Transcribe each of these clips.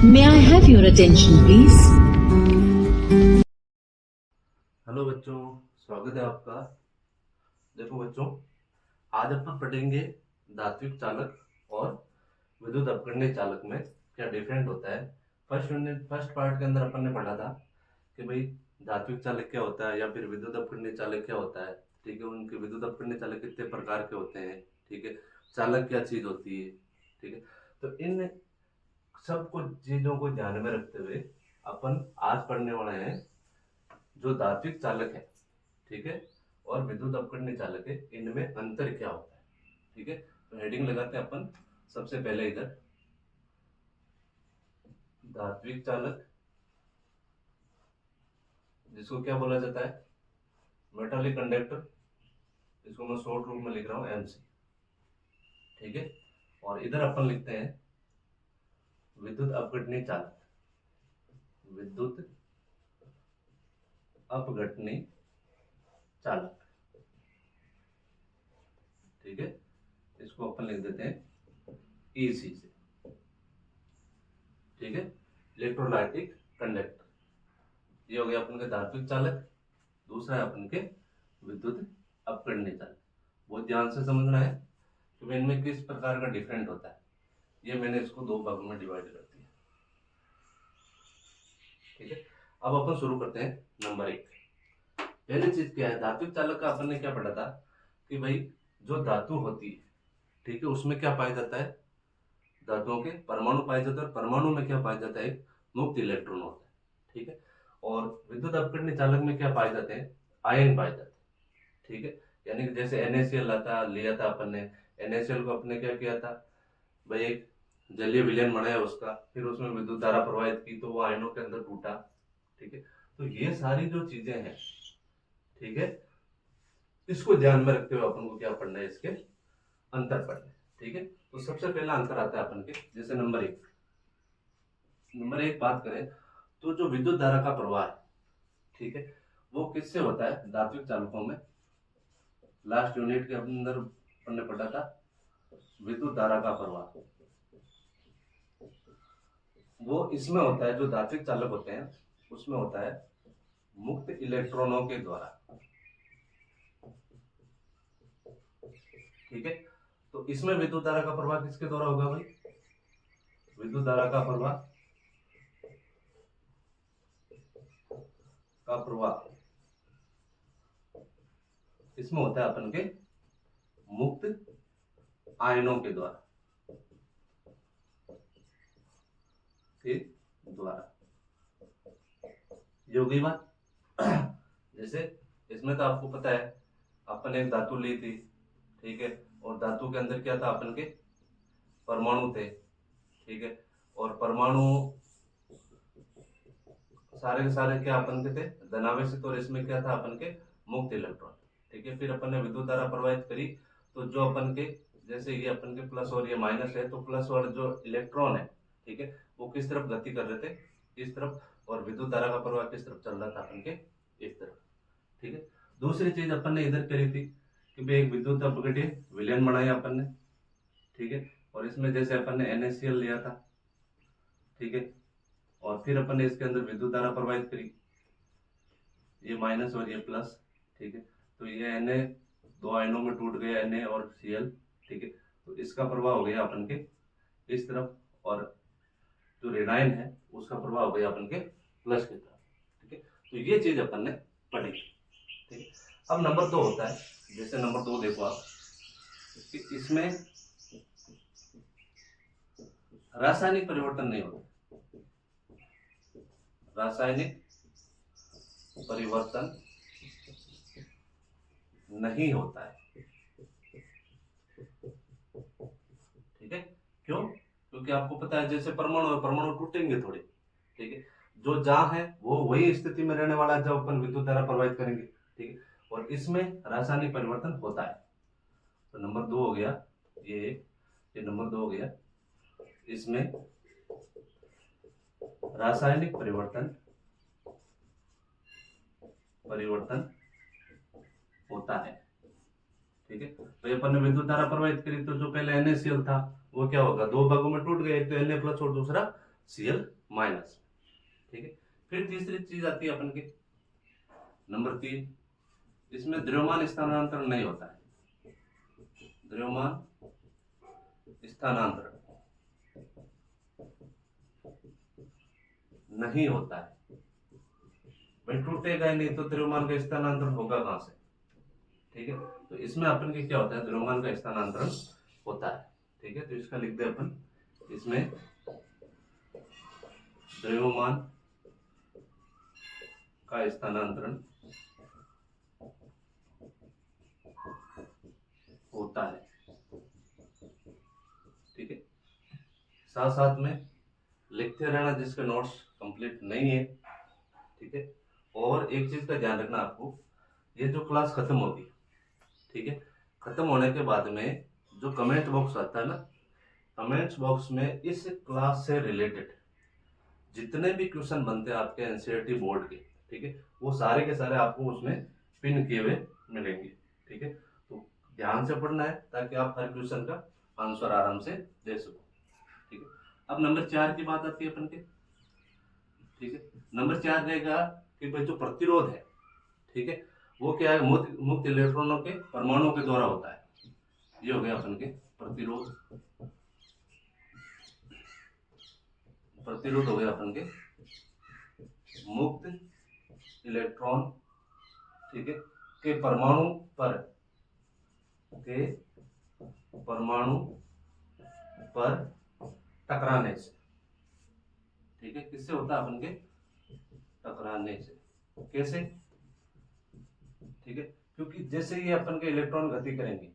May I have your attention, please? Hello बच्चों, स्वागत है आपका। देखो बच्चों, आज अपन पढ़ेंगे धात्विक चालक और विद्युत अपकरणीय चालक में क्या डिफरेंट होता है। फर्स्ट पार्ट के अंदर अपन ने पढ़ा था कि भाई धात्विक चालक क्या होता है या फिर विद्युत अपकरणीय चालक क्या होता है। ठीक है, उनके विद्युत अपकरणीय चालक कितने प्रकार के होते हैं। ठीक है, चालक क्या चीज होती है। ठीक है, तो इन सब कुछ चीजों को ध्यान में रखते हुए अपन आज पढ़ने वाले हैं जो धात्विक चालक है। ठीक है, और विद्युत अपकरणीय चालक है, इनमें अंतर क्या होता है। ठीक है, तो हेडिंग लगाते हैं अपन। सबसे पहले इधर धात्विक चालक, जिसको क्या बोला जाता है, मेटालिक कंडक्टर। इसको मैं शॉर्ट रूप में लिख रहा हूं एमसी। ठीक है, और इधर अपन लिखते हैं विद्युत अपघटनीय चालक। विद्युत अपघटनीय चालक। ठीक है, इसको अपन लिख देते हैं ईसी से। ठीक है, इलेक्ट्रोलाइटिक कंडक्टर। ये हो गया अपन के धात्विक चालक। दूसरा है अपन के विद्युत अपकरणीय चालक। बहुत ध्यान से समझना है कि इनमें किस प्रकार का डिफरेंट होता है। ये मैंने इसको दो भागों में डिवाइड कर दिया। ठीक है, अब अपन शुरू करते हैं नंबर एक। पहली चीज क्या है, धात्विक चालक का अपन ने क्या पढ़ा था कि भाई जो धातु होती है, ठीक है, उसमें क्या पाया जाता है, धातुओं के परमाणु पाए जाते हैं, और परमाणु में क्या पाया जाता है, एक मुक्त इलेक्ट्रॉन होता है। ठीक है, और विद्युत अपकरणीय चालक में क्या पाए जाते हैं, आयन पाए जाते हैं। ठीक है, यानी कि जैसे NaCl लिया था अपन ने। NaCl को अपने क्या किया था भाई, एक जलीय विलयन बनाया उसका, फिर उसमें विद्युत धारा प्रवाहित की तो वो आयनों के अंदर टूटा। ठीक है, तो ये सारी जो चीजें हैं, ठीक है, इसको ध्यान में रखते हुए अपन को क्या पढ़ना है, इसके अंतर पढ़ना है। ठीक है, तो सबसे पहला अंतर आता है अपन के, जैसे नंबर एक बात करें तो जो विद्युत धारा का प्रवाह है, ठीक है, वो किससे होता है धात्विक चालकों में। लास्ट यूनिट के अंदर अपन ने पढ़ा था विद्युत धारा का प्रवाह, वो इसमें होता है, जो धात्विक चालक होते हैं उसमें होता है मुक्त इलेक्ट्रॉनों के द्वारा। ठीक है, तो इसमें विद्युत धारा का प्रवाह किसके द्वारा होगा भाई, विद्युत धारा का प्रवाह इसमें होता है अपन के मुक्त आयनों के द्वारा। ठीक, द्वारा ये हो गई बात। जैसे इसमें तो आपको पता है, अपन एक धातु ली थी। ठीक है, और धातु के अंदर क्या था, अपन के परमाणु थे। ठीक है, और परमाणु सारे के सारे क्या अपन के थे, धनावेशित, और इसमें क्या था अपन के मुक्त इलेक्ट्रॉन। ठीक है, फिर अपन ने विद्युत धारा प्रवाहित करी, तो जो अपन के, जैसे ये अपन के प्लस और ये माइनस है, तो प्लस वाले जो इलेक्ट्रॉन है, ठीक है, वो किस तरफ गति कर रहे थे, इस तरफ, और विद्युत धारा का प्रवाह किस तरफ चल रहा था अपन के, इस तरफ। ठीक है, दूसरी चीज अपन ने इधर करी थी कि भाई एक विद्युत अपघटनीय विलयन बनाया अपन ने। ठीक है, और इसमें जैसे अपन ने NaCl लिया था। ठीक है, और फिर अपन ने इसके अंदर विद्युत धारा प्रवाहित करी, ये माइनस और ये प्लस। ठीक है, तो ये Na दो आयनों में टूट गया, Na और Cl। ठीक है, तो इसका प्रभाव हो गया अपन के इस तरफ, और जो ऋणायन है उसका प्रभाव हो गया अपन के प्लस की तरफ। ठीक है, तो ये चीज अपन ने पढ़ी। ठीक है, अब नंबर 2 होता है, जैसे नंबर 2 देखो आप कि इसमें रासायनिक परिवर्तन नहीं होता। रासायनिक परिवर्तन नहीं होता है। ठीक है, क्यों, क्योंकि आपको पता है जैसे परमाणु टूटेंगे थोड़े। ठीक है, जो जहां है वो वही स्थिति में रहने वाला है जब अपन विद्युत धारा प्रवाहित करेंगे। ठीक है, और इसमें रासायनिक परिवर्तन होता है। तो नंबर 2 हो गया ये नंबर 2 हो गया, इसमें रासायनिक परिवर्तन होता है। ठीक है, तो ये अपन ने विद्युत धारा प्रवाहित करी, तो जो पहले NaCl था वो क्या होगा, दो भागों में टूट गया, एक तो Na प्लस और दूसरा Cl माइनस। ठीक है, फिर तीसरी चीज आती है अपन की नंबर 3, इसमें द्रव्यमान स्थानांतरण नहीं होता है। द्रव्यमान स्थानांतरण नहीं होता है। भाई टूटेगा ही नहीं तो द्रव्यमान का स्थानांतरण होगा कहां से? ठीक है, तो इसमें अपन के क्या होता है, द्रव्यमान का स्थानांतरण होता है। ठीक है, तो इसका लिख दे अपन, इसमें द्रव्यमान का स्थानांतरण होता है। ठीक है, साथ साथ में लिखते रहना जिसके नोट्स कंप्लीट नहीं है। ठीक है, और एक चीज का ध्यान रखना आपको, ये जो क्लास खत्म होगी, ठीक है, खत्म होने के बाद में जो कमेंट बॉक्स आता है ना, कमेंट्स बॉक्स में इस क्लास से रिलेटेड जितने भी क्वेश्चन बनते हैं आपके एनसीईआरटी बोर्ड के, ठीक है, वो सारे के सारे आपको उसमें पिन किए हुए मिलेंगे। ठीक है, तो ध्यान से पढ़ना है ताकि आप हर क्वेश्चन का आंसर आराम से दे सको। ठीक है, अब नंबर 4 की बात आती है अपन के। ठीक है, नंबर 4 रहेगा कि भाई जो प्रतिरोध है, ठीक है, वो क्या है, मुक्त इलेक्ट्रॉनों के परमाणुओं के द्वारा होता है। ये हो गया अपन के प्रतिरोध। प्रतिरोध हो गया अपन के मुक्त इलेक्ट्रॉन, ठीक है, के परमाणु पर टकराने से। ठीक है, किससे होता है अपन के? टकराने से। कैसे? ठीक है, क्योंकि जैसे ही अपन के इलेक्ट्रॉन गति करेंगे,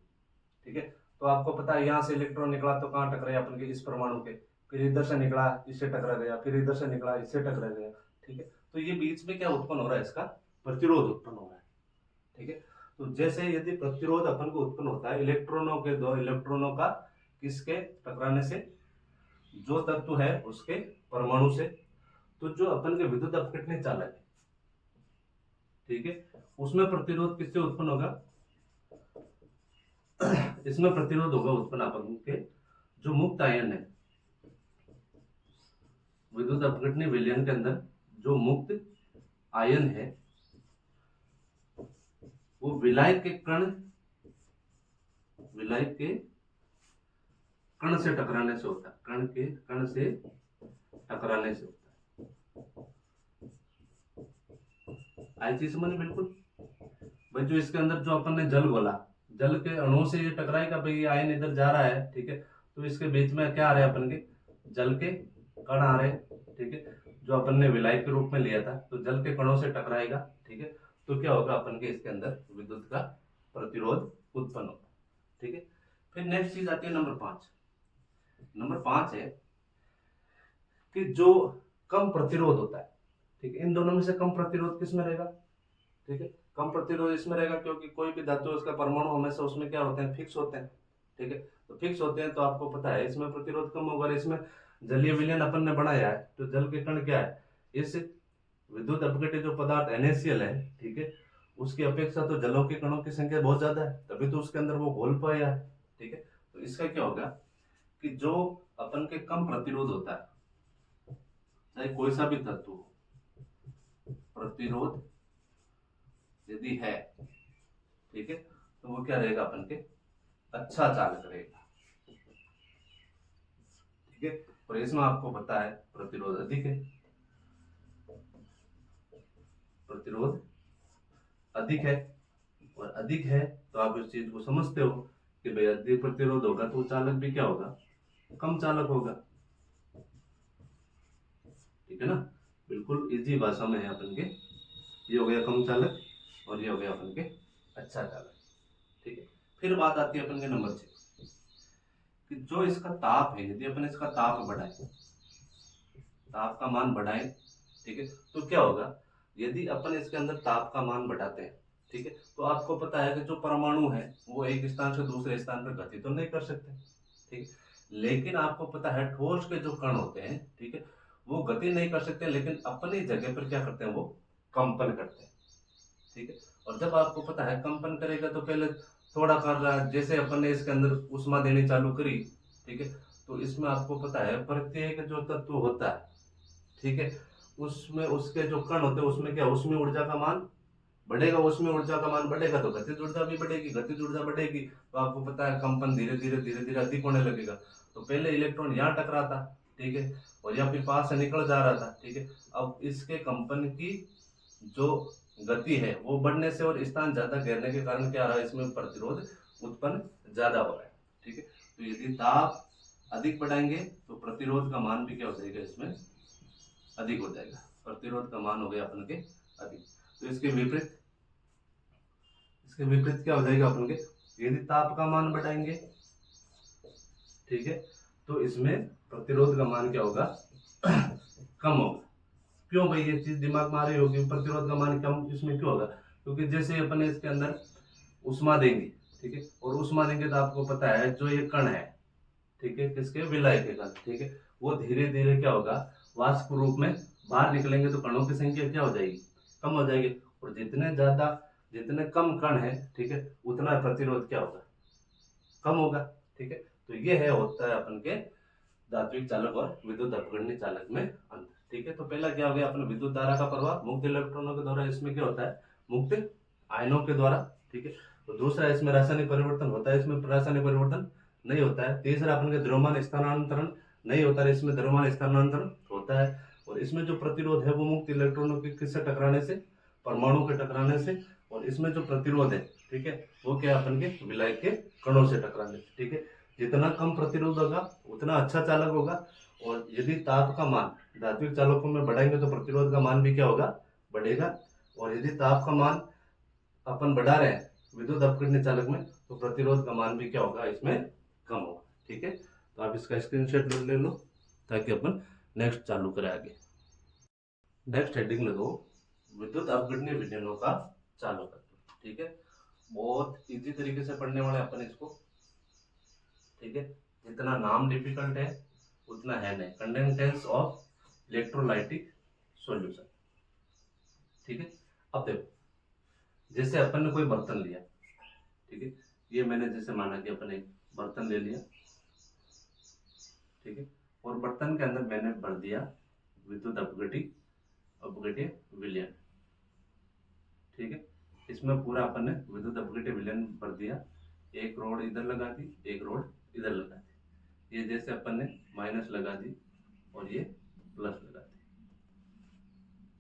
ठीक है, तो आपको पता है यहाँ से इलेक्ट्रॉन निकला तो कहाँ टकराया अपन के? इस परमाणु के, फिर इधर से निकला इससे टकरा गया, फिर इधर से निकला इससे टकरा गया। ठीक है, तो ये बीच में क्या उत्पन्न हो रहा है? इसका प्रतिरोध उत्पन्न हो रहा है। ठीक है, तो जैसे यदि प्रतिरोध अपन को उत्पन्न होता है इलेक्ट्रॉनों के दो इलेक्ट्रॉनों का किसके टकराने से? जो तत्व है उसके परमाणु से। तो जो अपन के विद्युत अपघटनीय चालक है, ठीक है, उसमें प्रतिरोध किससे उत्पन्न होगा? इसमें प्रतिरोध होगा उत्पन्न अपन के जो मुक्त आयन है, विद्युत अपघटनीय विलयन के अंदर जो मुक्त आयन है वो विलायक के कण से टकराने से होता है। कण से टकराने से होता है। आई चीज समझ बिल्कुल। भाई जो इसके अंदर जो अपन ने जल बोला, जल के अणु से ये टकराएगा, भाई ये आयन इधर जा रहा है, ठीक है, तो इसके बीच में क्या आ रहा है अपन के? जल के कण आ रहे हैं। ठीक है, जो अपन ने विलायक के रूप में लिया था, तो जल के कणों से टकराएगा। ठीक है, तो क्या होगा अपन के इसके अंदर विद्युत का प्रतिरोध उत्पन्न होगा। ठीक है, फिर नेक्स्ट चीज आती है नंबर 5। नंबर 5 है कि जो कम प्रतिरोध होता है, ठीक है, इन दोनों में से कम प्रतिरोध किस में रहेगा? ठीक है, कम प्रतिरोध इसमें रहेगा क्योंकि कोई भी धातु उसका परमाणु हमेशा उसमें क्या होते हैं? फिक्स होते हैं। ठीक है, तो फिक्स होते हैं तो आपको पता है इसमें प्रतिरोध कम होगा। इसमें जलीय विलयन अपन ने बनाया है, तो जल के कण क्या है? इस विद्युत अपघट्य जो पदार्थ NaCl है, ठीक है, उसकी अपेक्षा तो जलों के कणों की संख्या बहुत ज्यादा है, तभी तो उसके अंदर वो घोल पाया है। ठीक है, तो इसका क्या होगा कि जो अपन के कम प्रतिरोध होता है, चाहे कोई सा भी तत्व हो, प्रतिरोध यदि है, ठीक है, तो वो क्या रहेगा अपन के? अच्छा चालक रहेगा। ठीक है, और इसमें आपको पता है प्रतिरोध अधिक है। प्रतिरोध अधिक है, और अधिक है तो आप इस चीज को समझते हो कि भाई अधिक प्रतिरोध होगा तो चालक भी क्या होगा? कम चालक होगा। ठीक है ना, बिल्कुल इजी भाषा में है अपन के। ये हो गया कम चालक और ये हो गया अपन के अच्छा चालक। ठीक है, फिर बात आती है अपन के नंबर 6 कि जो इसका ताप है, यदि अपन इसका ताप बढ़ाए, ताप का मान बढ़ाए, ठीक है, तो क्या होगा? यदि अपन इसके अंदर ताप का मान बढ़ाते हैं, ठीक है, तो आपको पता है कि जो परमाणु है वो एक स्थान से दूसरे स्थान पर गति तो नहीं कर सकते। ठीक है, लेकिन आपको पता है ठोस के जो कण होते हैं, ठीक है, वो गति नहीं कर सकते, लेकिन अपनी जगह पर क्या करते हैं? वो कंपन करते हैं। ठीक है, और जब आपको पता है कंपन करेगा तो पहले थोड़ा कर रहा है, जैसे अपन ने इसके अंदर उष्मा देनी चालू करी, ठीक है, तो इसमें आपको पता है प्रत्येक जो तत्व होता है, ठीक है, उसमें उसके जो कण होते हैं उसमें क्या, उसमें ऊर्जा का मान बढ़ेगा, उसमें ऊर्जा का मान बढ़ेगा तो गतिज ऊर्जा भी बढ़ेगी, गतिज ऊर्जा बढ़ेगी तो आपको पता है कंपन धीरे धीरे अधिक होने लगेगा। तो पहले इलेक्ट्रॉन यहाँ टकरा था, ठीक है, और या फिर पास से निकल जा रहा था, ठीक है, अब इसके कंपन की जो गति है वो बढ़ने से और स्थान ज्यादा घेरने के कारण क्या रहा है, इसमें प्रतिरोध उत्पन्न ज्यादा हो रहा है, ठीक है। तो यदि ताप अधिक बढ़ाएंगे तो प्रतिरोध का मान भी क्या हो जाएगा, इसमें अधिक हो जाएगा, प्रतिरोध का मान हो गया अपन के अधिक। तो इसके विपरीत क्या हो जाएगा अपन के, यदि ताप का मान बढ़ाएंगे, ठीक है, तो इसमें प्रतिरोध का मान क्या होगा, कम होगा। क्यों भाई, ये चीज दिमाग में आ रही होगी, प्रतिरोध का मान कम इसमें क्यों होगा, क्योंकि जैसे अपन इसके अंदर उष्मा देंगे, ठीक है, और उष्मा देंगे तो आपको पता है जो ये कण है, ठीक है, किसके, विलय के कण, ठीक है, वो धीरे धीरे क्या होगा, वाष्प रूप में बाहर निकलेंगे तो कणों की संख्या क्या हो जाएगी, कम हो जाएगी, और जितने कम कण है, ठीक है, उतना प्रतिरोध क्या होगा, कम होगा, ठीक है। तो ये है होता है अपन के धात्विक चालक और विद्युत अपघटनीय चालक में अंतर, ठीक है। तो पहला क्या हो गया, अपन विद्युत धारा का प्रवाह मुक्त इलेक्ट्रॉनों के द्वारा, इसमें क्या होता है, मुक्त आयनों के द्वारा, ठीक है। तो दूसरा, इसमें रासायनिक परिवर्तन होता है, इसमें रासायनिक परिवर्तन नहीं होता है। तीसरा, अपन के द्रव्यमान स्थानांतरण नहीं होता है, इसमें द्रव्यमान स्थानांतरण होता है। और इसमें जो प्रतिरोध है वो मुक्त इलेक्ट्रॉनों के किससे टकराने से, परमाणु के टकराने से, और इसमें जो प्रतिरोध है, ठीक है, वो क्या, अपन के विलय के कणों से टकराने से, ठीक है। जितना कम प्रतिरोध होगा उतना अच्छा चालक होगा, और यदि ताप का मान धात्विक चालकों में बढ़ाएंगे तो प्रतिरोध का मान भी क्या होगा, बढ़ेगा, और यदि ताप का मान अपन बढ़ा रहे हैं विद्युत अपघटनीय चालक में तो प्रतिरोध का मान भी क्या होगा, इसमें कम होगा, ठीक है। तो आप इसका स्क्रीनशॉट ले लो ताकि अपन नेक्स्ट चालू करें आगे। नेक्स्ट हेडिंग लगाओ, विद्युत अपघटनीय विलयनों का चालकत्व, ठीक है। बहुत इजी तरीके से पढ़ने वाले अपन इसको, ठीक है। जितना नाम डिफिकल्ट है उतना है नहीं, कंडक्टेंस ऑफ इलेक्ट्रोलाइटिक सॉल्यूशन, ठीक है। अब देखो, जैसे अपन ने कोई बर्तन लिया, ठीक है, ये मैंने जैसे माना कि अपन एक बर्तन ले लिया, ठीक है, और बर्तन के अंदर मैंने भर दिया विद्युत अपघट्य विलयन, ठीक है। इसमें पूरा अपन ने विद्युत अपघट्य विलयन भर दिया, एक रोड इधर लगा दी, एक रोड इधर लगा दी, ये जैसे अपन ने माइनस लगा दी और ये प्लस लगा दी,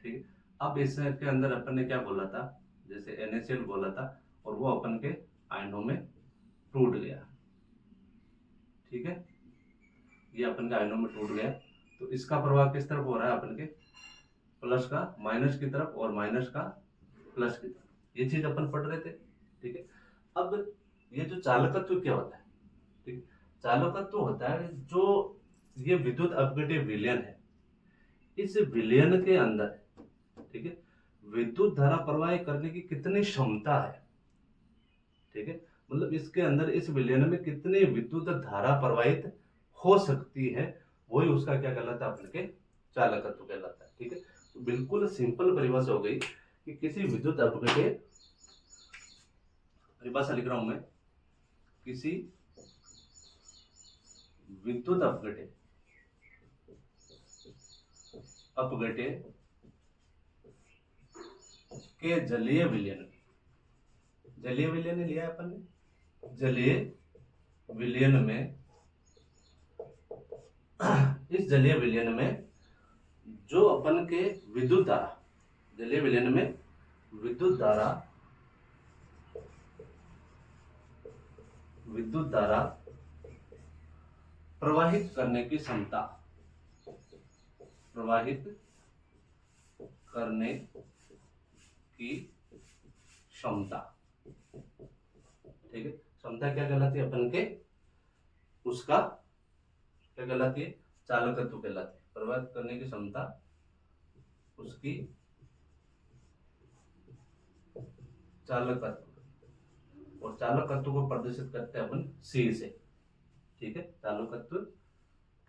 ठीक है। अब इसके अंदर अपन ने क्या बोला था, जैसे NaCl बोला था, और वो अपन के आयनों में टूट गया, ठीक है, ये अपन के आयनों में टूट गया। तो इसका प्रभाव किस तरफ हो रहा है, अपन के प्लस का माइनस की तरफ और माइनस का प्लस की तरफ, ये चीज अपन पढ़ रहे थे, ठीक है। अब ये जो चालकत्व क्या होता है, ठीक, चालकत्व होता है जो ये विद्युत अपघट्य विलयन है, इस विलयन के अंदर, ठीक है, विद्युत धारा प्रवाह करने की कितनी क्षमता है, ठीक है, मतलब इसके अंदर इस विलयन में कितनी विद्युत धारा प्रवाहित हो सकती है, वही उसका क्या कहलाता है, अपने के चालकत्व कहलाता है, ठीक है। तो बिल्कुल सिंपल परिभाषा हो गई कि किसी विद्युत अपघट्य, परिभाषा लिख रहा हूं मैं, किसी विद्युत अपघट्य के जलीय विलयन लिया है अपन ने, जलीय विलयन में, इस जलीय विलयन में जो अपन के विद्युत धारा, जलीय विलयन में विद्युत धारा प्रवाहित करने की क्षमता, ठीक है। क्षमता क्या कहलाती है अपन के, उसका क्या कहलाती है, चालकत्व कहलाती है, प्रवाहित करने की क्षमता उसकी चालकत्व, और चालकत्व को प्रदर्शित करते हैं अपन C से, ठीक है, चालकत्व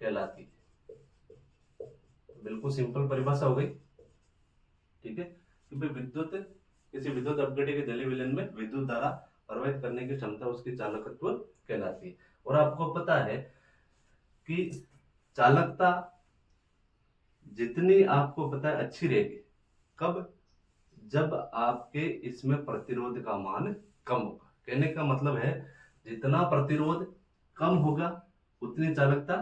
कहलाती है। बिल्कुल सिंपल परिभाषा हो गई, ठीक है, कि भाई किसी विद्युत अपघट्य के जलीय विलयन में विद्युत धारा प्रवाहित करने की क्षमता उसकी चालकत्व कहलाती है। और आपको पता है कि चालकता जितनी आपको पता है अच्छी रहेगी, कब? जब आपके इसमें प्रतिरोध का मान कम होगा। कहने का मतलब है जितना प्रतिरोध कम होगा उतनी चालकता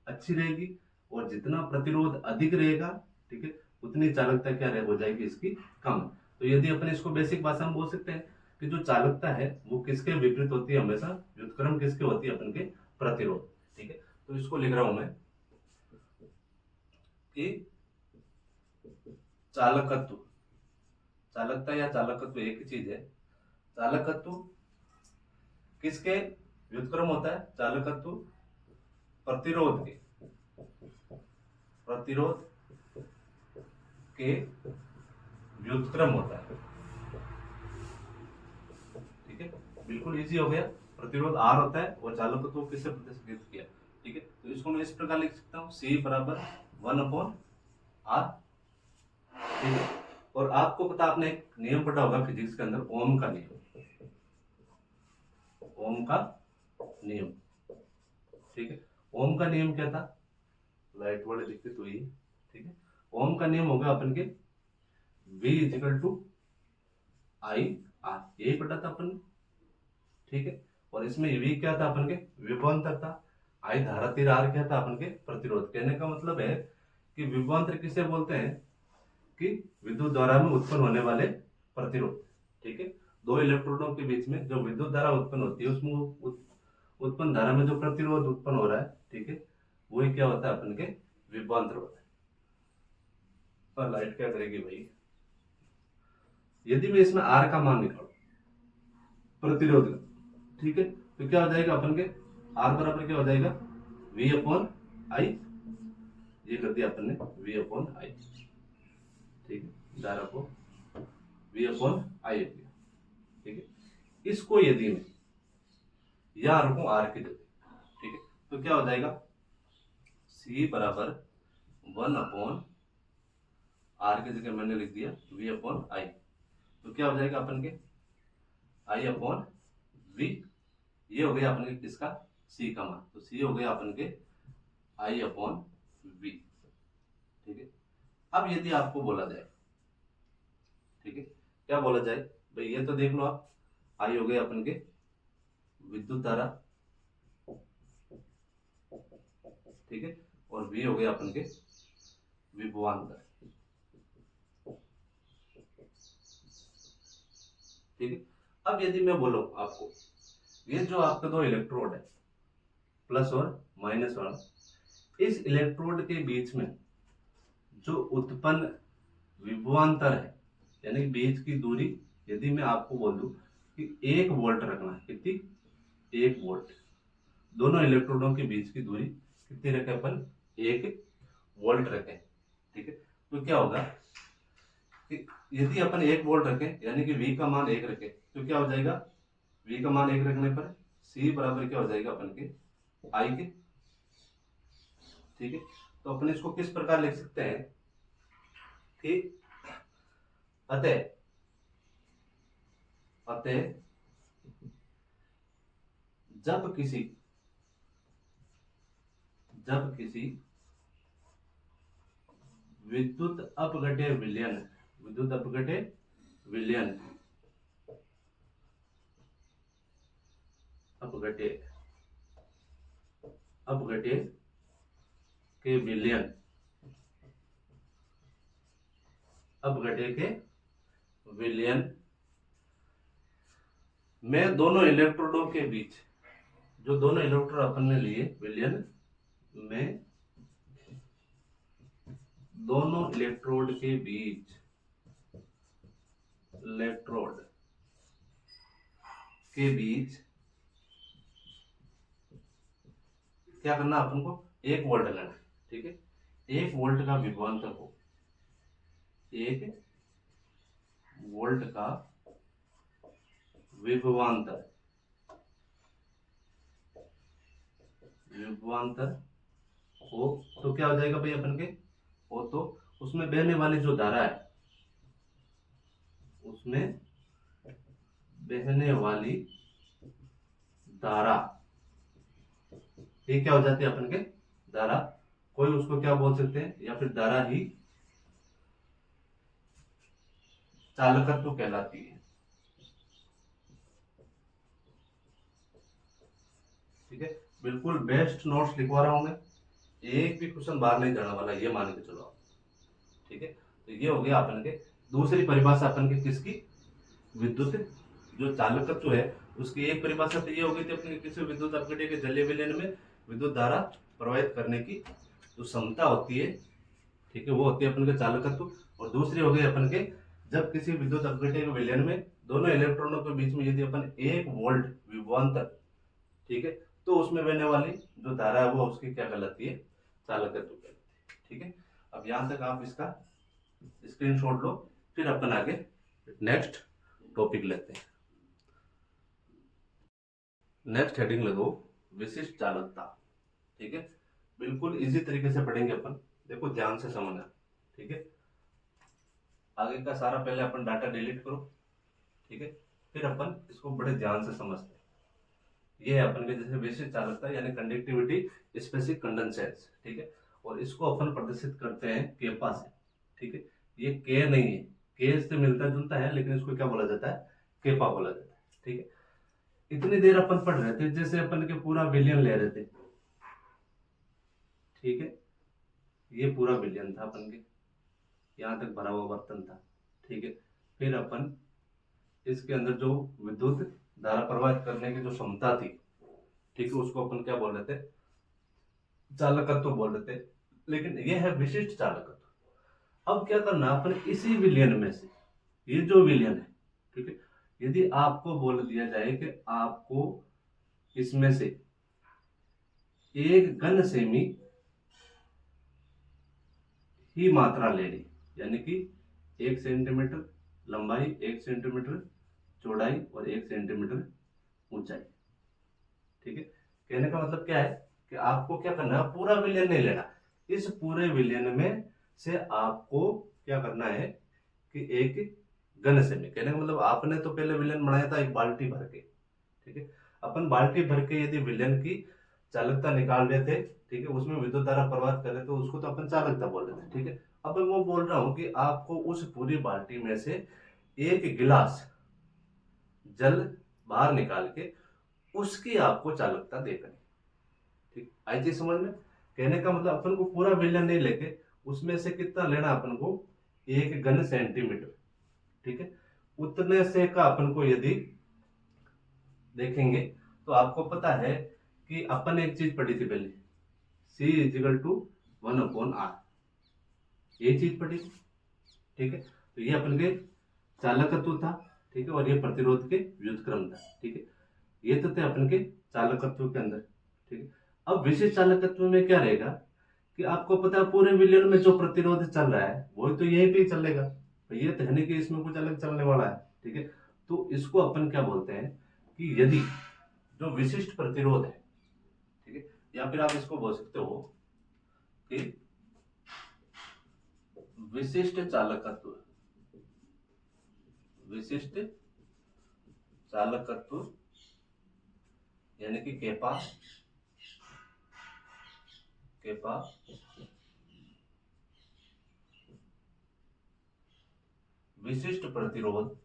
अच्छी रहेगी, और जितना प्रतिरोध अधिक रहेगा, ठीक है, उतनी चालकता क्या हो जाएगी इसकी कम। तो यदि अपन इसको बेसिक भाषा में बोल सकते हैं कि जो चालकता है वो किसके विपरीत होती है, हमेशा व्युत्क्रम किसके होती है, अपन के प्रतिरोध। ठीक है, तो इसको लिख रहा हूं मैं कि चालकत्व, चालकता या चालकत्व एक ही चीज है। चालकत्व किसके व्युत्क्रम होता है? चालकत्व प्रतिरोध के, प्रतिरोध के व्युत्क्रम होता है। ठीक है, बिल्कुल इजी हो गया। प्रतिरोध R होता है और चालकत्व को किससे प्रतिस्थापित किया। ठीक है, तो इसको मैं इस प्रकार लिख सकता हूँ, C बराबर 1/R। ठीक है, और आपको पता, आपने एक नियम पढ़ा होगा फिजिक्स के अंदर, ओम का नियम, ओम का नियम। ठीक है, ओम का नियम क्या था? लाइट वाले दिखते तो ये। ठीक है, ओम का नियम होगा अपन के V is equal to I R, यही पढ़ा था अपन ने। ठीक है, और इसमें V क्या था अपन के? विभवांतर था। I धारा तीर, R क्या था अपन के? प्रतिरोध। कहने का मतलब है कि विभवांतर किसे बोलते हैं? कि विद्युत धारा में उत्पन्न होने वाले प्रतिरोध। ठीक है, दो इलेक्ट्रोडों के बीच में जो विद्युत धारा उत्पन्न होती है, उसमें उत्पन्न धारा में जो प्रतिरोध उत्पन्न हो रहा है, ठीक है, वही क्या होता है? अपन के विभवांतर होता है। और लाइट क्या करेगी भाई? यदि मैं इसमें R का मान निकालू प्रतिरोध का, ठीक है, तो क्या हो जाएगा अपन के? R बराबर क्या हो जाएगा? V/I, ये कर दिया अपन ने V/I। ठीक है, धारा को V/I किया। ठीक है, इसको यदि मैं या रखूं R की जगह, ठीक है, तो क्या हो जाएगा? C बराबर 1/R की जगह मैंने लिख दिया V/I, तो क्या हो जाएगा अपन के? I/V, ये हो गया अपन के किसका? C का मान। तो C हो गया अपन के I/V। ठीक है, अब यदि आपको बोला जाए, ठीक है, क्या बोला जाए भाई? ये तो देख लो आप, I हो गया अपन के विद्युत धारा, ठीक है, और V हो गया अपन के विभवांतर। ठीक है, अब यदि मैं बोलूं आपको, ये जो आपके दो इलेक्ट्रोड है, प्लस और माइनस वाला, इस इलेक्ट्रोड के बीच में जो उत्पन्न विभवांतर है, यानी बीच की दूरी, यदि मैं आपको बोल दूं कि 1 वोल्ट रखना है, कितनी? 1 वोल्ट। दोनों इलेक्ट्रोडों के बीच की दूरी कितनी रखें अपन? 1 वोल्ट रखें। ठीक है, तो क्या होगा कि यदि अपन 1 वोल्ट रखें, यानी कि V का मान 1 रखें, तो क्या हो जाएगा? V का मान 1 रखने पर C बराबर क्या हो जाएगा अपन के? I के। ठीक है, तो अपन इसको किस प्रकार लिख सकते हैं कि अतः जब किसी विद्युत अपघट्य विलयन, विद्युत अपघट्य विलयन, अपघट्य के विलयन, अपघट्य के विलयन में दोनों इलेक्ट्रोडों के बीच, जो दोनों इलेक्ट्रोड अपन ने लिए, विलयन में दोनों इलेक्ट्रोड के बीच, इलेक्ट्रोड के बीच क्या करना अपन को? 1 वोल्ट लेना है। ठीक है, 1 वोल्ट का विभवांतर हो, 1 वोल्ट का विभवांतर हो, तो क्या हो जाएगा भाई अपन के? हो तो उसमें बहने वाली जो धारा है, उसमें बहने वाली धारा, ये क्या हो जाती है अपन के? धारा, कोई उसको क्या बोल सकते हैं, या फिर धारा ही चालकत्व कहलाती है। ठीक है, बिल्कुल बेस्ट नोट्स लिखवा रहा हूं मैं, एक भी क्वेश्चन बाहर नहीं जाने वाला, ये मान के चलो आप। ठीक है, तो ये हो गया अपन के दूसरी परिभाषा अपन के किसकी, विद्युत जो चालकत्व है उसकी एक परिभाषा तो ये हो गई थी अपने किसी विद्युत अपघटन के जलीय विलयन में विद्युत धारा प्रवाहित करने की जो क्षमता होती है, ठीक है, वो होती है अपन के चालकत्व। और दूसरी हो गई अपन के जब किसी विद्युत अपघटन के विलयन में दोनों इलेक्ट्रॉनों के बीच में यदि अपन 1 वोल्ट विभवांतर, ठीक है, तो उसमें बहने वाली जो धारा है वो उसकी क्या कहलाती है, चालकत्व कहलाती है। ठीक है, अब यहां तक आप इसका स्क्रीनशॉट लो, फिर अपन आगे नेक्स्ट टॉपिक लेते हैं। नेक्स्ट हेडिंग लगो विशिष्ट चालकता। ठीक है, बिल्कुल इजी तरीके से पढ़ेंगे अपन, देखो ध्यान से समझना। ठीक है, आगे का सारा पहले अपन डाटा डिलीट करो। ठीक है, फिर अपन इसको बड़े ध्यान से समझते हैं। ये है अपन के जैसे विशिष्ट चालकता यानी कंडक्टिविटी स्पेसिफिक कंडेंसेंस। ठीक है, और इसको अपन प्रदर्शित करते हैं केपा से। ठीक है, ये के नहीं है, के से मिलता जुलता है, लेकिन इसको क्या बोला जाता है, केपा बोला जाता है। ठीक है, इतनी देर अपन पढ़ रहे थे जैसे अपन के पूरा विलियन ले रहे थे। ठीक है, ये पूरा विलियन था अपन के, यहां तक भरा हुआ बर्तन था। ठीक है, फिर अपन इसके अंदर जो विद्युत धारा प्रवाहित करने की जो क्षमता थी, ठीक है, उसको अपन क्या बोल रहे थे, चालकत्व बोल रहे थे। लेकिन यह है विशिष्ट चालकत्व। अब क्या करना अपन इसी विलियन में से, ये जो विलियन है, ठीक है, यदि आपको बोल दिया जाए कि आपको इसमें से 1 घन सेमी ही मात्रा लेनी, यानी कि 1 सेंटीमीटर लंबाई, 1 सेंटीमीटर चौड़ाई और 1 सेंटीमीटर ऊंचाई। ठीक है, कहने का मतलब क्या है कि आपको क्या करना है, पूरा विलियन नहीं लेना, इस पूरे विलियन में से आपको क्या करना है कि 1 घन सेमी, कहने का मतलब आपने तो पहले विलियन बनाया था 1 बाल्टी भर के। ठीक है, अपन बाल्टी भर के यदि विलियन की चालकता निकाल रहे थे, ठीक है, उसमें विद्युत धारा प्रवाहित कर रहे थे, उसको तो अपन चालकता बोल रहे थे। ठीक है, अब मैं वो बोल रहा हूं कि आपको उस पूरी बाल्टी में से 1 गिलास जल बाहर निकाल के उसकी आपको चालकता देखनी। ठीक, आई चीज समझ में, कहने का मतलब अपन को पूरा विलियन नहीं लेके उसमें से कितना लेना अपन को, 1 घन सेंटीमीटर। ठीक है, उतने से का अपन को यदि देखेंगे तो आपको पता है कि अपन एक चीज पढ़ी थी पहले, C = 1/R, ये चीज पढ़ी थी। ठीक है, तो ये अपन के चालकत्व था। ठीक है, और ये प्रतिरोध के व्युत्क्रम था। ठीक है, ये तो थे अपन के चालकत्व के अंदर। ठीक है, अब विशिष्ट चालकत्व में क्या रहेगा कि आपको पता है पूरे विलियन में जो प्रतिरोध चल रहा है वही तो यहीं पे ही चलेगा, तो ये तो है नहीं कि इसमें कुछ अलग चलने वाला है। ठीक है, तो इसको अपन क्या बोलते हैं कि यदि जो विशिष्ट प्रतिरोध है, ठीक है, या फिर आप इसको बोल सकते हो कि विशिष्ट चालकत्व, विशिष्ट चालकत्व यानी कि केपा, केपा विशिष्ट प्रतिरोध,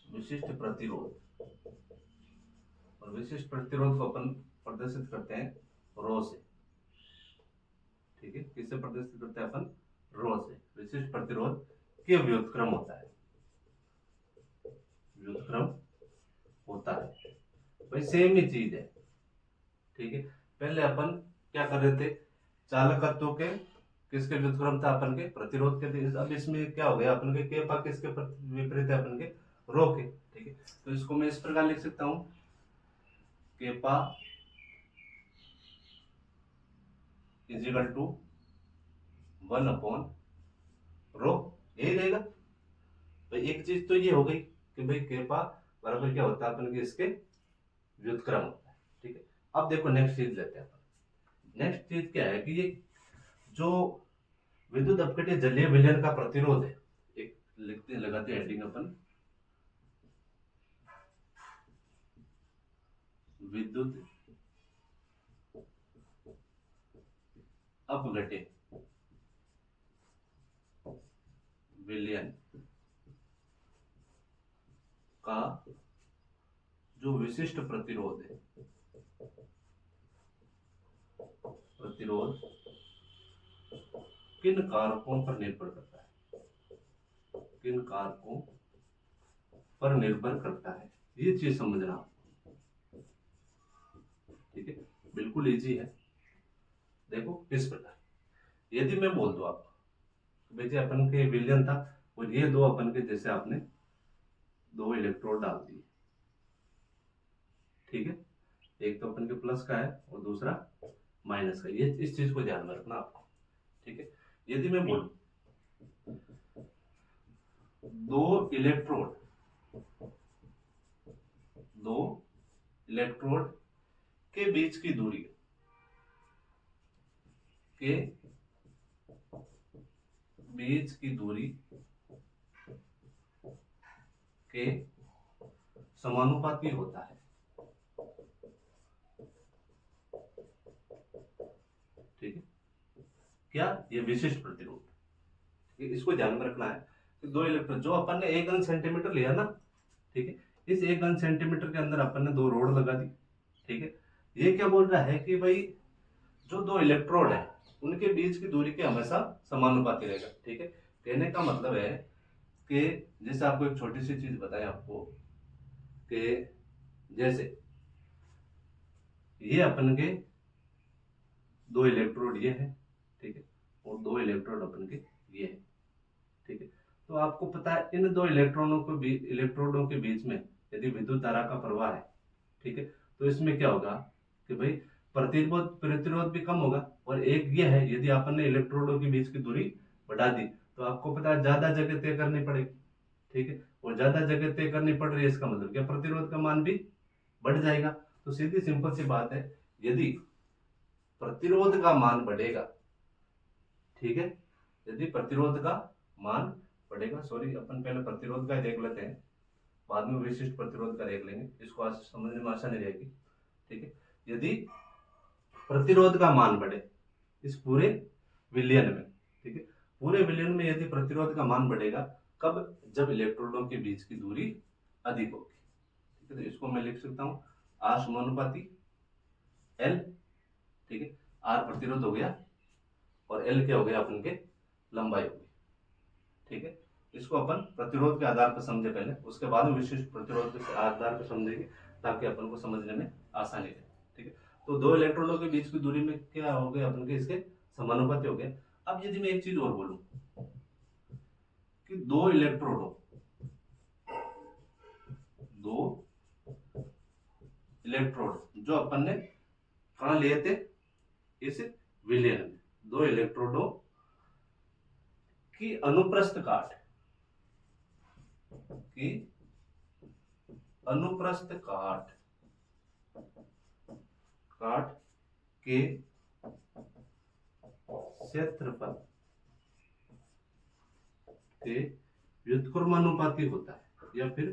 विशिष्ट प्रतिरोध, और विशिष्ट प्रतिरोध को अपन प्रदर्शित करते हैं रो से। ठीक है, किससे प्रदर्शित करते हैं अपन, रो से। विशिष्ट प्रतिरोध के व्युत्क्रम होता है, व्युत्क्रम होता है, भाई सेम ही चीज है। ठीक है, पहले अपन क्या कर रहे थे, चालकत्व के किसके व्युत्क्रम था, अपन के प्रतिरोध के। अब इसमें क्या हो गया, अपन के केपा किसके विपरीत है, अपन के रो के। ठीक है, तो इसको मैं इस प्रकार लिख सकता हूं, केपा = 1/रो, यही रहेगा। तो एक चीज तो ये हो गई कि भाई केपा बराबर क्या होता है, अपन के इसके व्युत्क्रम होता है। ठीक है, अब देखो नेक्स्ट चीज लेते हैं अपन। नेक्स्ट चीज क्या है कि ये जो विद्युत अपघटन जलीय विलयन का प्रतिरोध है, एक लिखते लगाते हेडिंग अपन, विद्युत अपघटे विलयन का जो विशिष्ट प्रतिरोध है, प्रतिरोध किन कारकों पर निर्भर करता है, किन कारकों पर निर्भर करता है, ये चीज समझना आपको। ठीक है, बिल्कुल इजी है। देखो किस प्रकार, यदि मैं बोल दूं आपको बेटे अपन के विलयन था और ये दो अपन के जैसे आपने दो इलेक्ट्रोड डाल दिए, ठीक है, एक तो अपन के प्लस का है और दूसरा माइनस का, ये इस चीज को ध्यान में रखना आपको। ठीक है, यदि मैं बोलूं दो इलेक्ट्रोड के बीच की दूरी के बीच की दूरी के समानुपाती होता है। ठीक है, क्या ये विशिष्ट प्रतिरोध, इसको ध्यान में रखना है कि दो इलेक्ट्रोड जो अपन ने 1 घन सेंटीमीटर लिया ना, ठीक है, इस 1 घन सेंटीमीटर के अंदर अपन ने दो रोड लगा दी। ठीक है, ये क्या बोल रहा है कि भाई जो दो इलेक्ट्रोड है उनके बीच की दूरी के हमेशा समानुपाती रहेगा। ठीक है, कहने का मतलब है कि जैसे आपको एक छोटी सी चीज बताएं आपको कि जैसे ये अपन के दो इलेक्ट्रोड ये है, ठीक है, और दो इलेक्ट्रोड अपन के ये है। ठीक है, तो आपको पता है इन दो इलेक्ट्रोडों के बीच में यदि विद्युत धारा का प्रवाह है, ठीक है, तो इसमें क्या होगा कि भाई प्रतिरोध भी कम होगा। और एक ये है यदि अपन ने इलेक्ट्रोडों के बीच की दूरी बढ़ा दी तो आपको पता है ज्यादा जगह तय करनी पड़ेगी। ठीक है, और ज्यादा जगह तय करनी पड़ रही है, इसका मतलब क्या प्रतिरोध का मान भी बढ़ जाएगा। तो सीधी सिंपल सी बात है, यदि प्रतिरोध का मान बढ़ेगा, ठीक है, यदि प्रतिरोध का मान बढ़ेगा, सॉरी अपन पहले प्रतिरोध का देख लेते हैं, बाद में विशिष्ट प्रतिरोध का देख लेंगे, इसको आज समझने में आसानी रहेगी। ठीक है, यदि प्रतिरोध का मान बढ़े इस पूरे विलयन में, ठीक है, पूरे विलयन में यदि प्रतिरोध का मान बढ़ेगा, कब, जब इलेक्ट्रोडों के बीच की दूरी अधिक होगी। ठीक है, तो इसको मैं लिख सकता हूं आर समानुपाती एल। ठीक है, आर प्रतिरोध हो गया और एल क्या हो गया अपन के लंबाई हो गई। ठीक है, इसको अपन प्रतिरोध के आधार पर समझे पहले, उसके बाद में विशिष्ट प्रतिरोध के आधार पर समझेंगे ताकि अपन को समझने में आसानी रहे। ठीक है, तो दो इलेक्ट्रॉनों के बीच की दूरी में क्या हो गया अपन के इसके समानुपाती हो गया। अब यदि मैं एक चीज और बोलूं कि दो इलेक्ट्रोड जो अपन ने कहां लिए थे, इस विलयन में, दो इलेक्ट्रोडों की अनुप्रस्थ काट के क्षेत्रफल के व्युत्क्रमानुपाती होता है, या फिर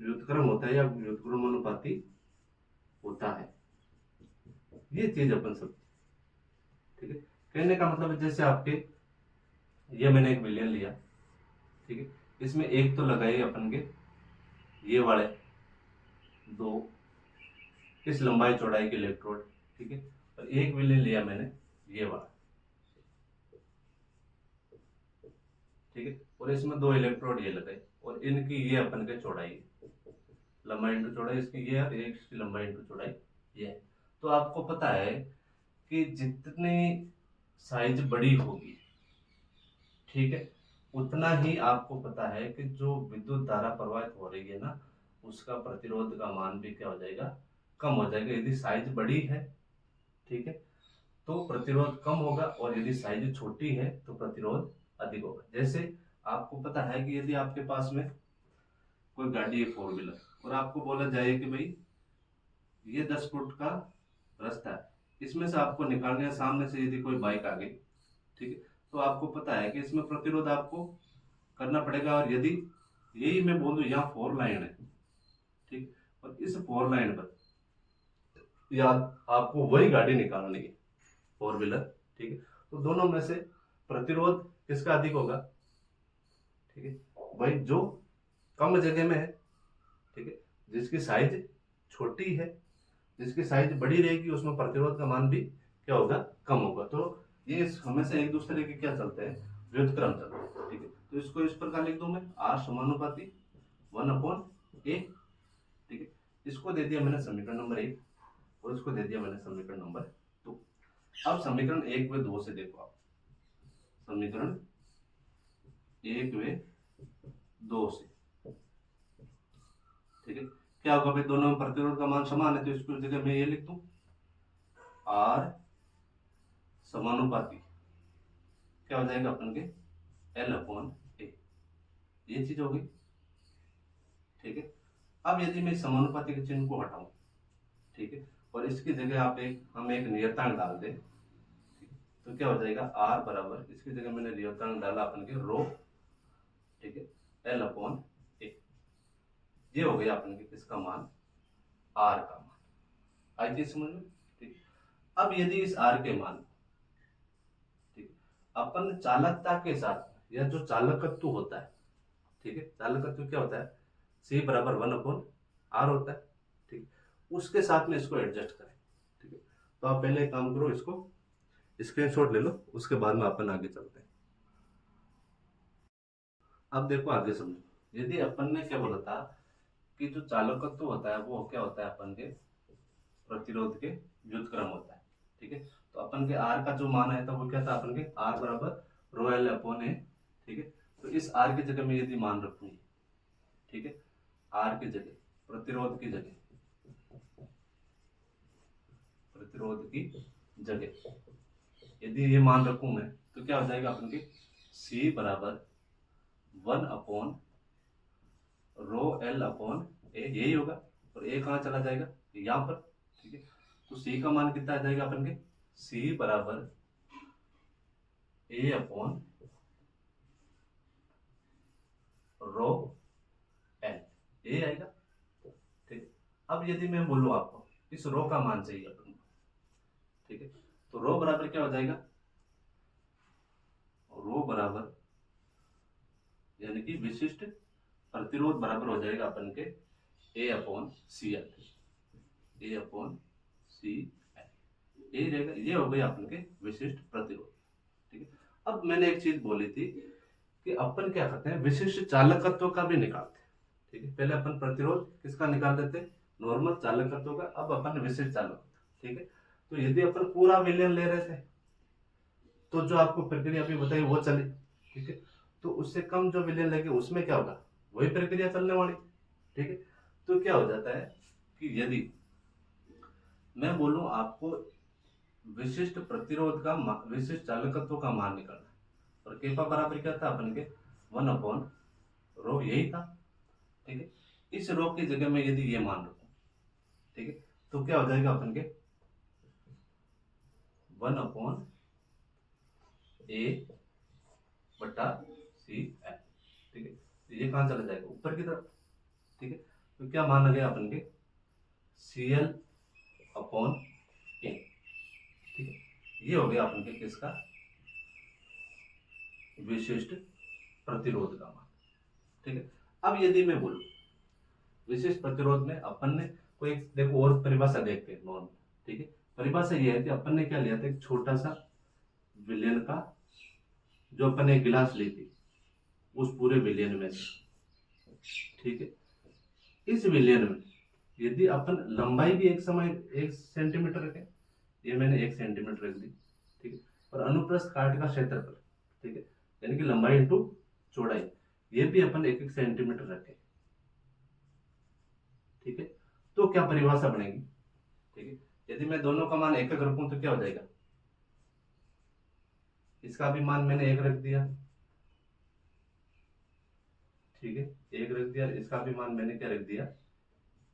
व्युत्क्रम होता है, या व्युत्क्रमानुपाती होता है। ये चीज अपन सब, ठीक है, कहने का मतलब है जैसे आपके ये मैंने एक विलयन लिया, ठीक है, इसमें एक तो लगाई अपन के ये वाले दो इस लंबाई चौड़ाई के इलेक्ट्रोड, ठीक है, और एक विलयन लिया मैंने ये वाला, ठीक है, और इसमें दो इलेक्ट्रोड ये लगाए और इनकी ये अपन के चौड़ाई है, लंबाई इंटू चौड़ाई इसकी ये है, एक इसकी लंबाई इंटू चौड़ाई ये है। तो आपको पता है कि जितनी साइज बड़ी होगी, ठीक है, उतना ही आपको पता है कि जो विद्युत धारा प्रवाहित हो रही है ना, उसका प्रतिरोध का मान भी क्या हो जाएगा, कम हो जाएगा। यदि साइज बड़ी है, ठीक है, तो प्रतिरोध कम होगा, और यदि साइज छोटी है तो प्रतिरोध अधिक होगा। जैसे आपको पता है कि यदि आपके पास में कोई गाड़ी है 4 व्हीलर, और आपको बोला जाए कि भाई ये 10 फुट का रास्ता है, इसमें से आपको निकालने है, सामने से यदि कोई बाइक आ गई, ठीक है, तो आपको पता है कि इसमें प्रतिरोध आपको करना पड़ेगा। और यदि यही मैं बोलूं यहाँ 4 लाइन है, ठीक, और इस 4 लाइन पर या आपको वही गाड़ी निकालनी है 4 व्हीलर, ठीक है। तो दोनों में से प्रतिरोध किसका अधिक होगा, ठीक है, भाई जो कम जगह में है, ठीक है, जिसकी साइज छोटी है, जिसकी साइज बड़ी रहेगी उसमें प्रतिरोध का मान भी क्या होगा, कम होगा। तो ये हमेशा एक दूसरे के क्या चलते हैं, व्युत्क्रम चलते हैं, ठीक है। तो इसको इस प्रकार लिख दूं मैं, आर समानुपाती 1/a, ठीक है। इसको दे दिया मैंने समीकरण नंबर 1 और इसको दे दिया मैंने समीकरण नंबर 2। अब समीकरण 1 व 2 से देखो आप, समीकरण 1 व 2 से, ठीक है, क्या होगा भाई, दोनों में प्रतिरोध का मान समान है, तो इसको जगह मैं ये लिख दूं, आर समानुपाती क्या हो जाएगा अपन के L/A, ये चीज हो गई, ठीक है। अब यदि मैं समानुपाती के चिन्ह को हटाऊं, ठीक है, और इसकी जगह हम एक नियतांक डाल दें, ठीक है, तो क्या हो जाएगा, R बराबर, इसकी जगह मैंने नियतांक डाला अपन के रो, ठीक है, L/A, ये हो गया अपन के किसका मान, R का मान। आई चीज समझ में, ठीक। अब यदि इस R के मान, ठीक, अपन चालकता के साथ, या जो चालकत्व होता है, ठीक है, चालकत्व क्या होता है, C बराबर 1/R होता है, ठीक, उसके साथ में इसको एडजस्ट करें, ठीक है। तो आप पहले एक काम करो, इसको स्क्रीनशॉट ले लो, उसके बाद में अपन आगे चलते हैं। अब देखो आगे समझो, यदि अपन ने क्या बोला था कि जो चालकत्व होता है वो क्या होता है, अपन के प्रतिरोध के व्युत्क्रम होता है, ठीक है। तो अपन के R का जो मान आया था वो क्या था, अपन के R बराबर ρL/A, ठीक है। तो इस R की जगह में यदि मान रखूंगी, ठीक है, R की जगह, प्रतिरोध की जगह, प्रतिरोध की जगह यदि ये मान रखूं मैं, तो क्या हो जाएगा अपन के C बराबर 1/ρL/A, यही होगा, और A कहाँ चला जाएगा, यहाँ पर, ठीक है। तो C का मान कितना आ जाएगा अपन के, C बराबर A/ρL, ये आएगा, ठीक। अब यदि मैं बोलूं आपको इस रो का मान चाहिए अपन को, ठीक है, तो रो बराबर क्या हो जाएगा, रो बराबर यानी कि विशिष्ट प्रतिरोध बराबर हो जाएगा अपन के A/CL, यही रहेगा, ये हो गया अपन के विशिष्ट प्रतिरोध, ठीक है। अब मैंने एक चीज बोली थी कि अपन क्या करते हैं, विशिष्ट चालकत्व का भी निकालते हैं, ठीक है। पहले अपन प्रतिरोध किसका निकाल देते हैं, नॉर्मल चालकत्व का, अब अपन विशिष्ट चालकत्व, ठीक है। तो यदि अपन पूरा विलयन ले रहे थे, तो जो आपको प्रक्रिया अभी बताई वो चली, ठीक है। तो उससे कम जो विलयन लगे उसमें क्या होगा, वही प्रक्रिया चलने वाली, ठीक है। तो क्या हो जाता है कि यदि मैं बोलूं आपको विशिष्ट प्रतिरोध का विशिष्ट चालकत्व का मान निकालना, और केपा बराबर क्या था अपन के 1/ρ, यही था, ठीक है। इस रो की जगह में यदि ये मान रखूं, ठीक है, तो क्या हो जाएगा अपन के 1/A/CL, ठीक है। तो ये कहाँ चला जाएगा, ऊपर की तरफ, ठीक है। तो क्या माना गया अपन के CL/A, ठीक है। ये हो गया अपन के किसका, विशिष्ट प्रतिरोध का मान, ठीक है। अब यदि मैं बोलूं विशिष्ट प्रतिरोध में अपन ने कोई, देखो और परिभाषा देखते हैं नॉर्मल, ठीक है। परिभाषा ये है कि अपन ने क्या लिया था, एक छोटा सा विलयन का, जो अपन ने गिलास ली थी, उस पूरे विलयन में से, ठीक है। इस विलयन में यदि अपन लंबाई भी 1 सेंटीमीटर रखें, ये मैंने 1 सेंटीमीटर रख दी, ठीक है, और अनुप्रस्थ काट का क्षेत्रफल, ठीक है, यानी कि लंबाई इंटू चौड़ाई, ये भी अपन 1 सेंटीमीटर रखें, ठीक है। तो क्या परिभाषा बनेगी, ठीक है। यदि मैं दोनों का मान 1 रखूं तो क्या हो जाएगा, इसका भी मान मैंने 1 रख दिया, ठीक है, 1 रख दिया, इसका भी मान मैंने क्या रख दिया,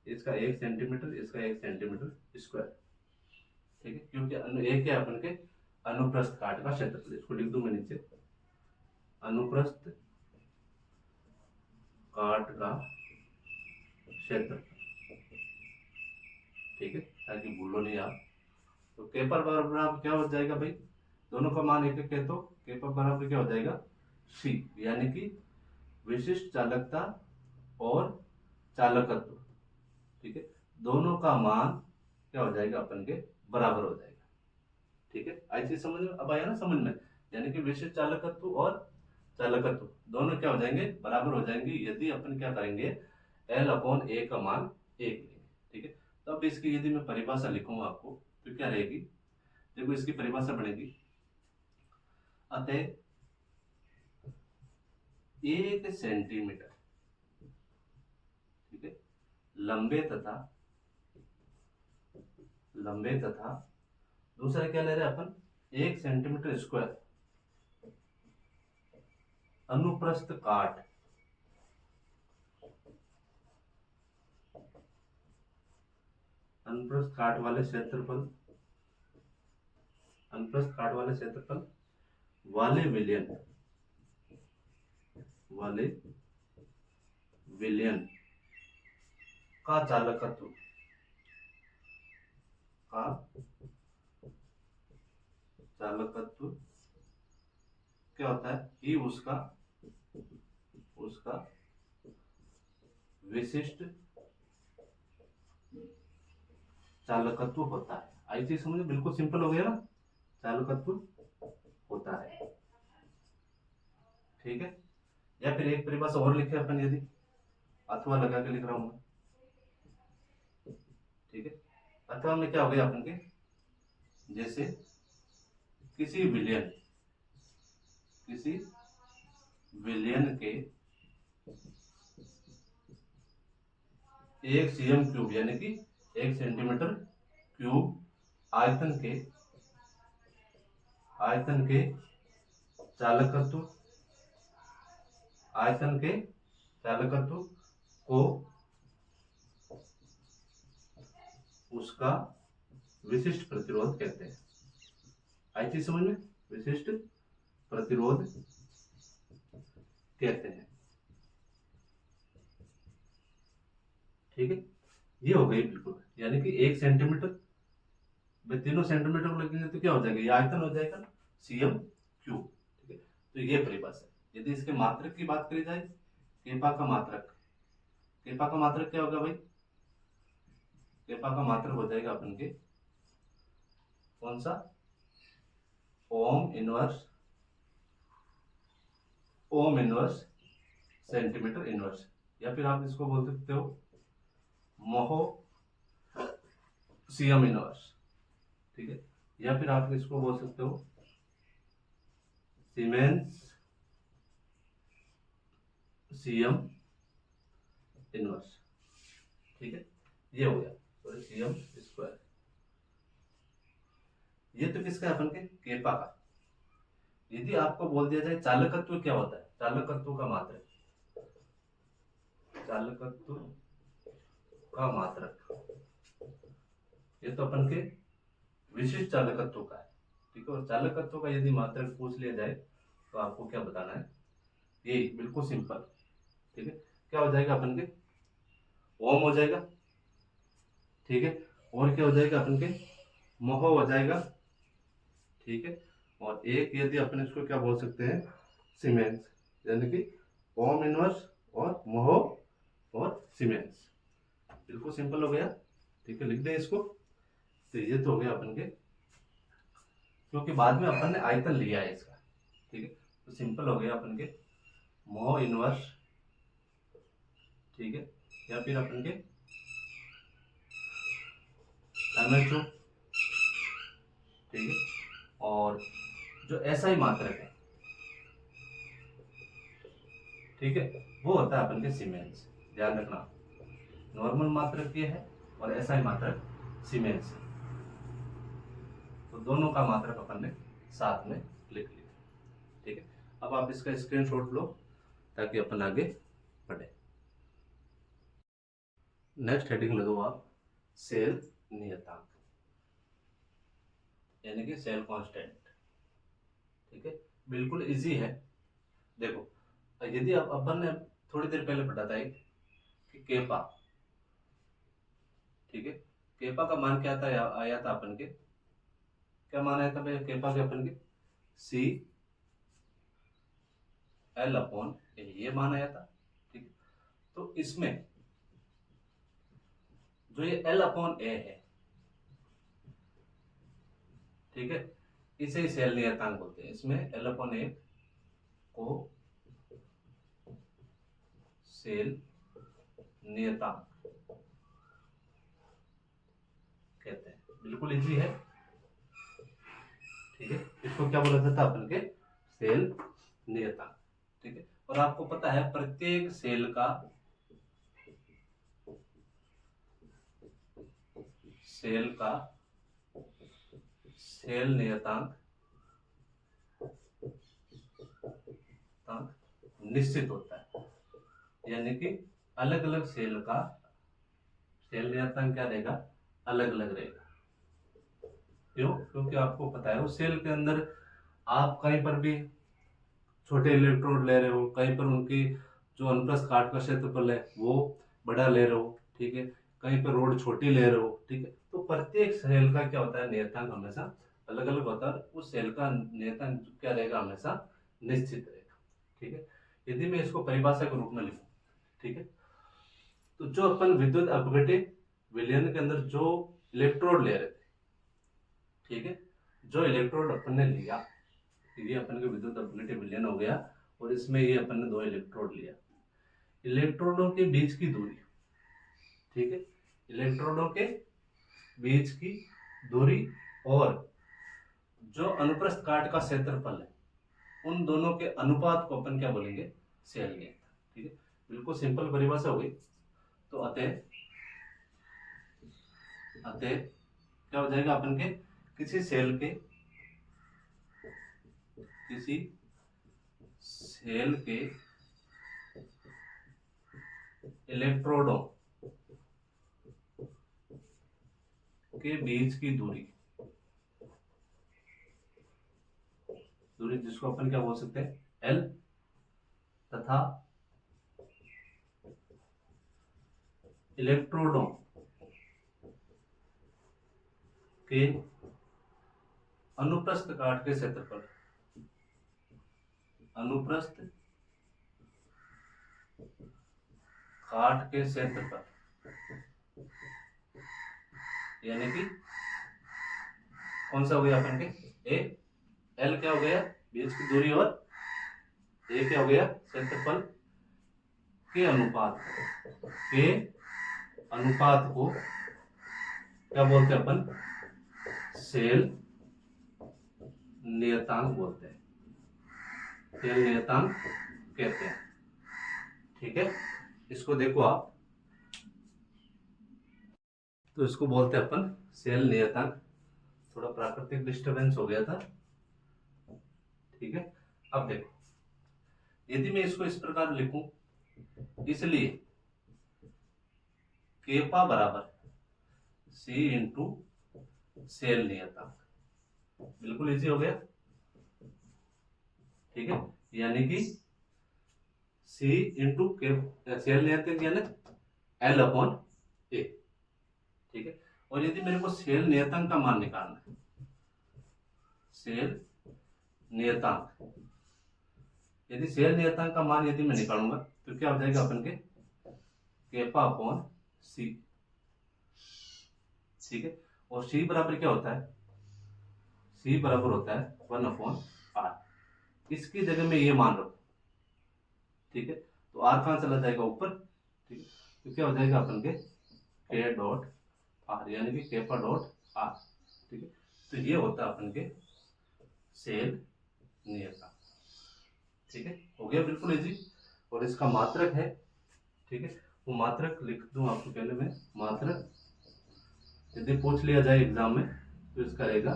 इसका 1 सेंटीमीटर, इसका 1 सेंटीमीटर स्क्वायर, ठीक है, क्योंकि एक है अपन के अनुप्रस्थ काट का क्षेत्रफल, इसको लिख दूं मैं नीचे, अनुप्रस्थ काट का क्षेत्रफल, ठीक है, ताकि भूलो नहीं आप। तो केपर बराबर क्या हो जाएगा भाई, दोनों का मान एक एक है तो केपा बराबर क्या हो जाएगा सी, यानी कि विशिष्ट चालकता और चालकत्व, ठीक है, दोनों का मान क्या हो जाएगा अपन के बराबर हो जाएगा। ठीक है, आई चीज समझ में अब आया ना समझ में, यानी कि विशिष्ट चालकत्व और चालकत्व दोनों क्या हो जाएंगे बराबर हो जाएंगे यदि अपन क्या करेंगे एल अपॉन ए का मान एक लेंगे। ठीक है, तो अब इसकी यदि मैं परिभाषा लिखूंगा आपको तो क्या रहेगी, देखो इसकी परिभाषा बनेगी, अतः 1 सेंटीमीटर, ठीक है, लंबे तथा दूसरा क्या ले रहे हैं अपन 1 सेंटीमीटर स्क्वायर अनुप्रस्थ काट, अनुप्रस्थ काट वाले क्षेत्रफल वाले विलयन का चालकत्व क्या होता है कि उसका विशिष्ट चालकत्व होता है। आई चीज समझे, बिल्कुल सिंपल हो गया ना, चालकत्व होता है। ठीक है, या फिर एक परिभाषा और लिखे अपन, यदि अथवा लगा के लिख रहा हूं, ठीक है, अथवा में क्या हो गया अपन के, जैसे किसी विलयन के 1 cm क्यूब यानी कि 1 सेंटीमीटर क्यूब आयतन के चालकत्व को उसका विशिष्ट प्रतिरोध कहते हैं। आई चीज समझ में, विशिष्ट प्रतिरोध कहते हैं। ठीक है, ये हो गई बिल्कुल, यानी कि 1 सेंटीमीटर में तीनों सेंटीमीटर को लगेंगे तो क्या हो जाएगा, ये आयतन हो जाएगा cm क्यूब। ठीक है, तो ये परिभाषा है। यदि इसके मात्रक की बात करी जाए, केपा का मात्रक क्या होगा भाई, केपा का मात्रक हो जाएगा अपन के कौन सा, ओम इनवर्स सेंटीमीटर इनवर्स, या फिर आप इसको बोल सकते हो मोहो सीएम इनवर्स। ठीक है, या फिर आप इसको बोल सकते हो सीमेंस सीएम इनवर्स। ठीक है, ये हो गया, सॉरी सीएम स्क्वायर। ये तो किसका है अपन के केपा का। यदि आपको बोल दिया जाए चालकत्व क्या होता है, चालकत्व का मात्रक, ये तो अपन के विशिष्ट चालकत्व का है। ठीक है, और चालकत्व का यदि मात्रक पूछ लिया जाए तो आपको क्या बताना है, ये बिल्कुल सिंपल। ठीक है, क्या हो जाएगा अपन के ओम हो जाएगा। ठीक है, और क्या हो जाएगा अपन के मोह हो जाएगा। ठीक है, और एक यदि अपन इसको क्या बोल सकते हैं सीमेंस, यानी कि ओम इनवर्स और मोह और सीमेंस। बिल्कुल सिंपल हो गया। ठीक है, लिख दें इसको, तो ये तो हो गया अपन के, क्योंकि बाद में अपन ने आयतन लिया है इसका। ठीक है, तो सिंपल हो गया अपन के मोह इनवर्स। ठीक है, या फिर अपन के MHO। ठीक है, और जो SI मात्रक है, ठीक है, वो होता है अपन के सीमेंस। ध्यान रखना, नॉर्मल मात्रक ये है और SI मात्रक सीमेंस है, तो दोनों का मात्रक अपन ने साथ में लिख लिया। ठीक है, अब आप इसका स्क्रीनशॉट लो ताकि अपन आगे बढ़े। नेक्स्ट हेडिंग में दो आप सेल नियतांक, यानी कि सेल कांस्टेंट। ठीक है, बिल्कुल इजी है। देखो, यदि आप अपन ने थोड़ी देर पहले पढ़ा था कि केपा, ठीक है, केपा का मान क्या था, आया था अपन के, क्या मान आया था भाई केपा के अपन के सी एल अपॉन ए, ये मान आया था। ठीक है, तो इसमें जो ये एल अपॉन ए है, ठीक है, इसे ही सेल नियतांक बोलते हैं। इसमें एल अपॉन ए को सेल नियतांक कहते हैं। बिल्कुल इजी है। ठीक है, इसको क्या बोला जाता है अपन के, सेल नियतांक। ठीक है, और आपको पता है प्रत्येक सेल का सेल नियतांक निश्चित होता है, यानी कि अलग अलग सेल का सेल नियतांक क्या रहेगा, अलग अलग रहेगा। क्यों? क्योंकि आपको पता है उस सेल के अंदर आप कहीं पर भी छोटे इलेक्ट्रोड ले रहे हो, कहीं पर उनकी जो अनुप्रस्थ काट का क्षेत्रफल है वो बड़ा ले रहे हो। ठीक है, कहीं पर रोड छोटी ले रहे हो। ठीक है, तो प्रत्येक सेल का क्या होता है, नियतांक हमेशा अलग अलग होता है। उस सेल का नियतांक क्या रहेगा, हमेशा निश्चित रहेगा। ठीक है, यदि मैं इसको परिभाषा के रूप में लिखूं, ठीक है, तो जो अपन विद्युत अपघटित विलयन के अंदर जो इलेक्ट्रोड ले रहे थे, ठीक है, जो इलेक्ट्रोड अपन ने लिया, ये अपन के विद्युत अपघटित विलयन हो गया, और इसमें ये अपन ने 2 इलेक्ट्रोड लिया। इलेक्ट्रोडों के बीच की दूरी, ठीक है, इलेक्ट्रोडों के बीच की दूरी और जो अनुप्रस्थ काट का क्षेत्रफल है, उन दोनों के अनुपात को अपन क्या बोलेंगे, सेल नियतांक। ठीक है, बिल्कुल सिंपल परिभाषा हो गई। तो अतः क्या हो जाएगा अपन के, किसी सेल के इलेक्ट्रोडों के बीच की दूरी जिसको अपन क्या बोल सकते हैं, एल, तथा इलेक्ट्रोडों के अनुप्रस्थ काट के क्षेत्रफल, अनुप्रस्थ काट के क्षेत्रफल, यानी कि कौन सा हो गया अपन के, ए, एल क्या हो गया, बीच की दूरी, और ए क्या हो गया, क्षेत्रफल के अनुपात को क्या बोलते हैं अपन, सेल नियतांक बोलते हैं, सेल नियतांक कहते हैं। ठीक है, इसको देखो आप, तो इसको बोलते हैं अपन सेल नियतांक। थोड़ा प्राकृतिक डिस्टरबेंस हो गया था। ठीक है, अब देखो, यदि मैं इसको इस प्रकार लिखूं, इसलिए केपा बराबर सी इंटू सेल नियतांक, बिल्कुल इजी हो गया। ठीक है, यानी कि सी इंटू के सेल नियतांक यानी एल अपॉन ए। ठीक है, और यदि मेरे को सेल नियतांक का मान निकालना है, सेल नियतांक, यदि सेल नियतांक का मान यदि मैं निकालूंगा तो क्या हो जाएगा अपन के, केपा अपॉन सी। ठीक है, और सी बराबर क्या होता है, सी बराबर होता है 1 अपॉन आर। इसकी जगह में ये मान रखू, ठीक है, तो आर कहां चला जाएगा, ऊपर। ठीक है, तो क्या हो जाएगा अपन के डॉट आर, यानी कि केपा डॉट आर। ठीक है, तो ये होता है अपन के सेल नियतांक। ठीक है, हो गया बिल्कुल इजी। और इसका मात्रक है, ठीक है, वो मात्रक लिख दूं आपको पहले मैं, मात्रक यदि पूछ लिया जाए एग्जाम में तो इसका रहेगा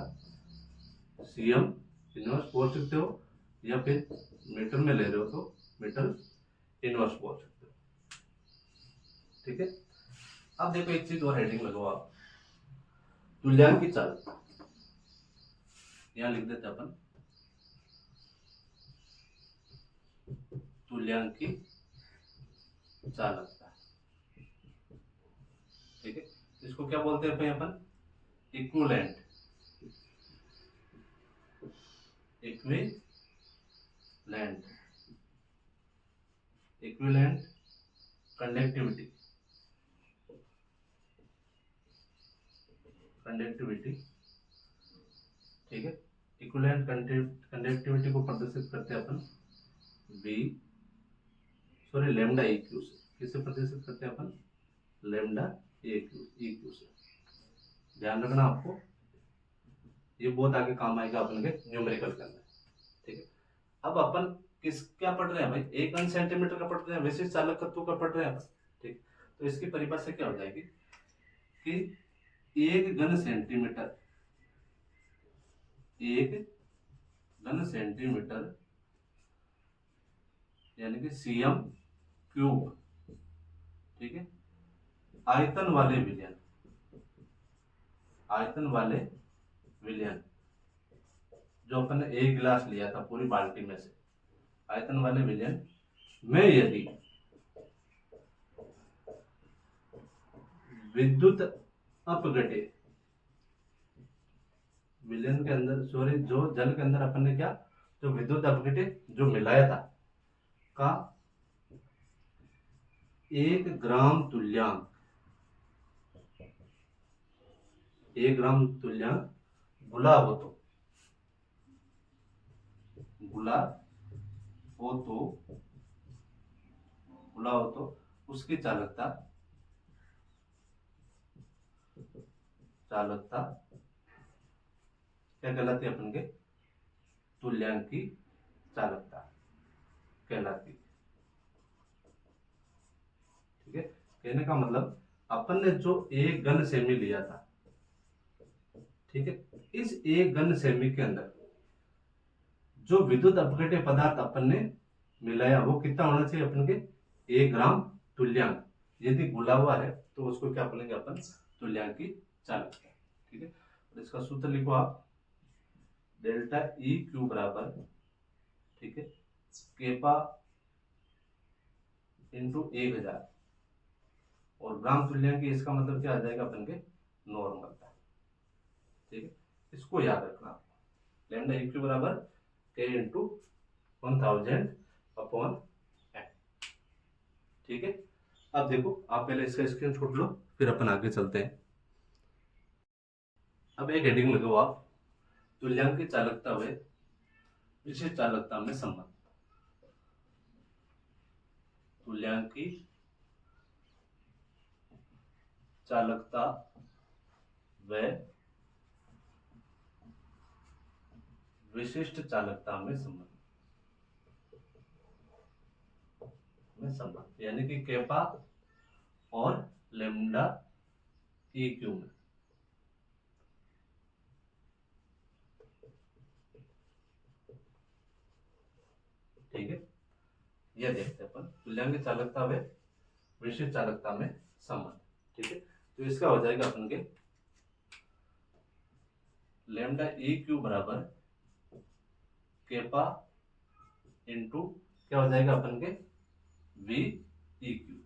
सीएम इनवर्स बोल सकते हो, या फिर मीटर में ले रहे हो तो मीटर इनवर्स बोल सकते हो। ठीक है, अब देखो एक चीज और हेडिंग लगाओ आप, तुल्यांकी चाल, यहां लिख देते अपन तुल्यांकी चालकता। ठीक है, इसको क्या बोलते हैं अपन, इक्विवेलेंट इक्विवेलेंट इक्विवेलेंट कंडक्टिविटी, ठीक है। इक्विवेलेंट कंडक्टिविटी को प्रदर्शित करते हैं अपन लेमडा ई क्यू से। किससे प्रदर्शित करते हैं अपन? लेमडा ई क्यू से। ध्यान रखना आपको, ये बहुत आगे काम आएगा अपन के न्यूमेरिकल के अंदर, ठीक है। अब अपन क्या पढ़ रहे हैं भाई? 1 घन सेंटीमीटर का पढ़ रहे हैं, विशिष्ट चालकत्व का पढ़ रहे हैं अपन, ठीक। तो इसकी परिभाषा क्या हो जाएगी कि 1 घन सेंटीमीटर यानी कि सीएम क्यूब, ठीक है, आयतन वाले विलयन जो अपन ने एक गिलास लिया था पूरी बाल्टी में से, आयतन वाले विलयन में यदि विद्युत अपघटे विलयन के अंदर जो जल के अंदर अपन ने क्या, जो विद्युत अपघटे जो मिलाया था का 1 ग्राम तुल्यांक गुलाब हो तो उसकी चालकता क्या कहलाती है अपन के? तुल्यांक की चालकता कहलाती है, ठीक है। कहने का मतलब अपन ने जो 1 घन सेमी लिया था, ठीक है, इस 1 घन सेमी के अंदर जो विद्युत अपघट्य पदार्थ अपन ने मिलाया वो कितना होना चाहिए अपन के? 1 ग्राम तुल्यांक। यदि घुला हुआ है तो उसको क्या बोलेंगे अपन? तुल्यांक की चालकता, ठीक है। तो इसका सूत्र लिखो आप, डेल्टा ई क्यू बराबर, ठीक है, केपा इंटू 1000, और ग्राम तुल्यांक की इसका मतलब क्या आ जाएगा अपन के? नॉर्मल, ठीक है। इसको याद रखना आपको, लैम्डा ई क्यू बराबर के इंटू 1000 अपॉन एन, ठीक है। अब देखो, आप पहले इसका स्क्रीनशॉट लो, फिर अपन आगे चलते हैं। अब एक हेडिंग लगाओ आप, तुल्यांक की चालकता व विशिष्ट चालकता में संबंध। तुल्यांक की चालकता व विशिष्ट चालकता में संबंध, यानी कि केपा और लेमडा ई क्यू में, ठीक है। यह देखते हैं अपन, तुल्यांक की चालकता व विशिष्ट चालकता में संबंध, ठीक है। तो इसका हो जाएगा अपन के लेमडा ई क्यू बराबर केपा इंटू क्या हो जाएगा अपन के? वी ई क्यू,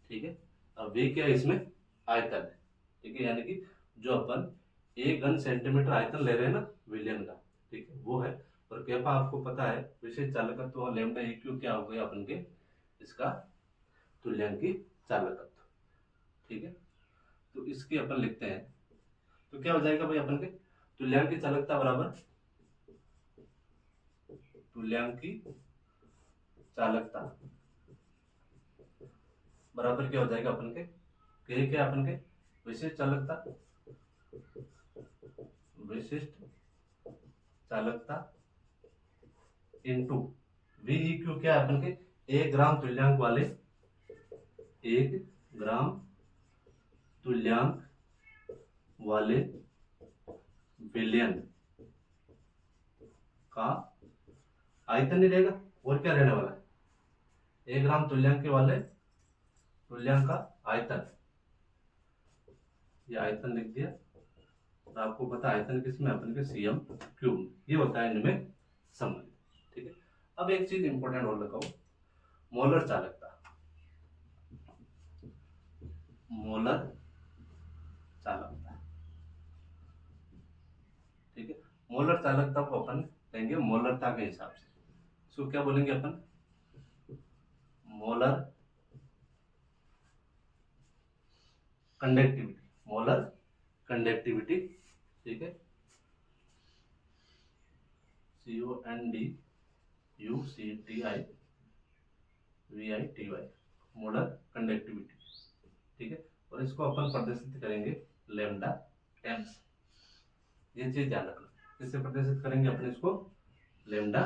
ठीक है। अब वी क्या है? इसमें आयतन है, ठीक है, यानी कि जो अपन 1 घन सेंटीमीटर आयतन ले रहे हैं ना विलयन का, ठीक है, वो है। और केपा आपको पता है विशेष चालकत्व, और लेमडा ई क्यू क्या हो गया अपन के? इसका तुल्यांक की चालकत्व, ठीक है। तो इसकी अपन लिखते हैं, तो क्या हो जाएगा भाई अपन के? तुल्यांक की चालकता बराबर तुल्यांक की चालकता बराबर क्या हो जाएगा अपन के? क्या अपन के? विशिष्ट चालकता इंटू वी ई क्यू क्या है अपन के? 1 ग्राम तुल्यांक वाले विलयन का आयतन ही रहेगा, और क्या रहने वाला है? 1 ग्राम तुल्यांक का आयतन, ये आयतन लिख दिया। और आपको पता आयतन किसमें? अपन के सीएम क्यूब, ये होता है इनमें संबंध, ठीक है। अब एक चीज इंपॉर्टेंट और लगाओ, मोलर चालकता। ठीक है। मोलर चालकता को अपन लेंगे मोलरता के हिसाब से, इसको क्या बोलेंगे अपन, मोलर कंडक्टिविटी, मोलर कंडक्टिविटी, ठीक है, CONDUCTIVITY, मोलर कंडक्टिविटी, ठीक है। और इसको अपन प्रदर्शित करेंगे लैम्डा एम्स, ये चीज ध्यान रखना, किससे प्रदर्शित करेंगे अपन इसको, लैम्डा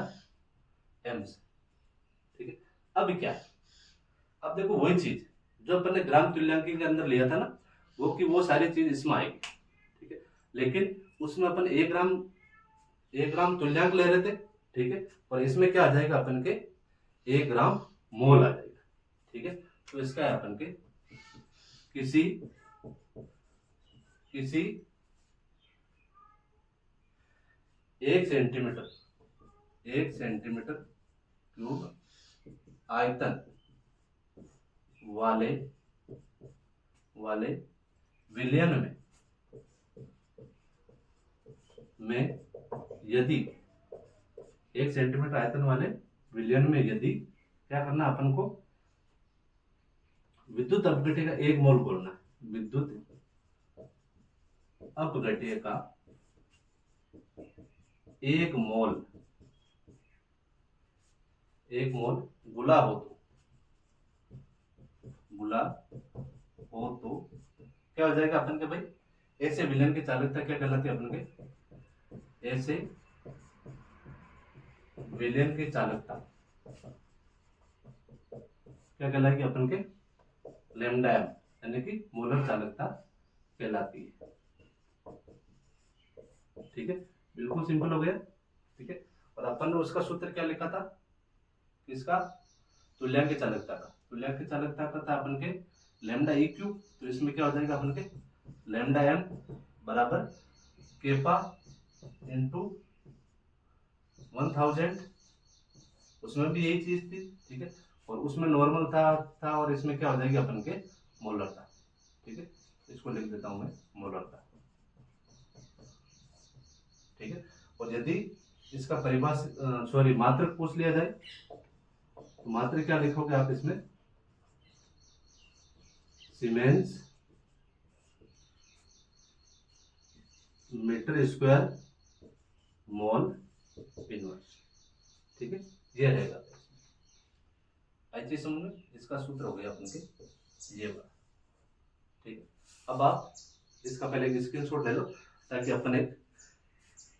एम्स, ठीक है। अब क्या है, अब देखो वही चीज जो अपन ने ग्राम तुल्यांकी के अंदर लिया था ना, वो सारी चीज इसमें आएगी, ठीक है। लेकिन उसमें अपन 1 ग्राम तुल्यांक ले रहे थे, ठीक है, और इसमें क्या आ जाएगा अपन के 1 ग्राम मोल आ जाएगा, ठीक है। तो इसका है अपन के किसी 1 सेंटीमीटर क्यूब आयतन वाले विलयन में यदि 1 सेंटीमीटर आयतन वाले विलयन में यदि क्या करना अपन को, विद्युत अपघट्य का 1 मोल बोलना है, विद्युत अपघट्य का 1 मोल गुला हो तो क्या हो जाएगा अपन के भाई, ऐसे विलयन की चालकता क्या कहलाती है अपन के, ऐसे विलयन की चालकता क्या कहलाएगी अपन के, लैम्डा एम, यानी कि मोलर चालकता कहलाती है, ठीक है। बिल्कुल सिंपल हो गया, ठीक है। और अपन ने उसका सूत्र क्या लिखा था, किसका, तुल्यांक चालकता का, तुल्यांक चालकता का था अपन के लैम्डा ई क्यू, तो इसमें क्या हो जाएगा अपन के लैम्डा एम बराबर केपा इंटू 1000, उसमें भी यही चीज थी, ठीक है। और उसमें नॉर्मल था और इसमें क्या हो जाएगी अपन के मोलर था, ठीक है। इसको लिख देता हूं मैं मोलर था, ठीक है। और यदि इसका मात्रक पूछ लिया जाए तो मात्रक क्या लिखोगे आप इसमें, siemens metre square mole inverse, ठीक है, ये रहेगा। अच्छी समझ में, इसका सूत्र हो गया अपन के ये बात, ठीक है। अब आप इसका पहले एक स्क्रीनशॉट ले लो ताकि अपन एक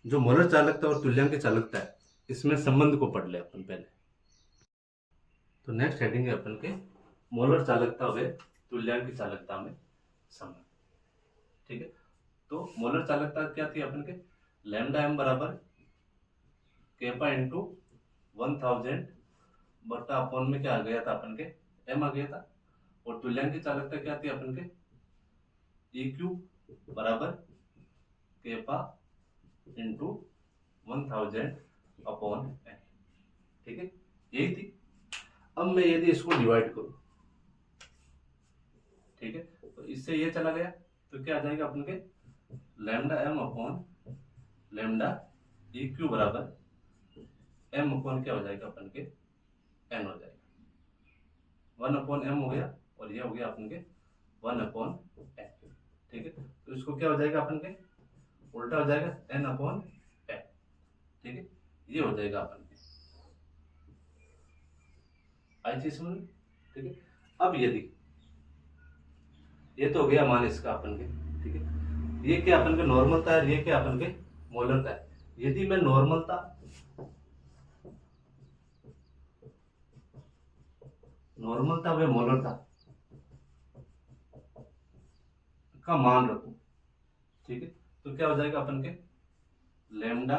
जो मोलर चालकता और तुल्यांक चालकता है इसमें संबंध को पढ़ ले अपन पहले। तो नेक्स्ट हेडिंग है अपन के मोलर चालकता व तुल्यांक चालकता में संबंध, ठीक है। तो मोलर चालकता क्या थी अपन के, लैम्डा एम बराबर केपा इंटू 1000 बट्टा अपॉन में क्या आ गया था अपन के, एम आ गया था। और तुल्यांक चालकता क्या थी अपन के, ई क्यू बराबर केपा इंटू 1000 अपॉन एन, ठीक है, यही थी। अब मैं यदि इसको डिवाइड करूं, ठीक है, तो इससे ये चला गया तो क्या आ जाएगा अपन के lambda M upon lambda E Q बराबर एम अपॉन क्या हो जाएगा अपन के एन हो जाएगा, 1 अपॉन एम हो गया और ये हो गया अपन के 1 अपॉन एन, ठीक है। तो इसको क्या हो जाएगा अपन के उल्टा हो जाएगा एन अपॉन एन, ठीक है, ये हो जाएगा अपन के, आई चीज समझ, ठीक है। अब यदि ये तो हो गया मान इसका अपन के, ठीक है, ये क्या अपन के नॉर्मल था, ये क्या अपन के मोलर था। यदि मैं नॉर्मलता व मोलरता का मान रखूं, ठीक है, तो क्या हो जाएगा अपन के lambda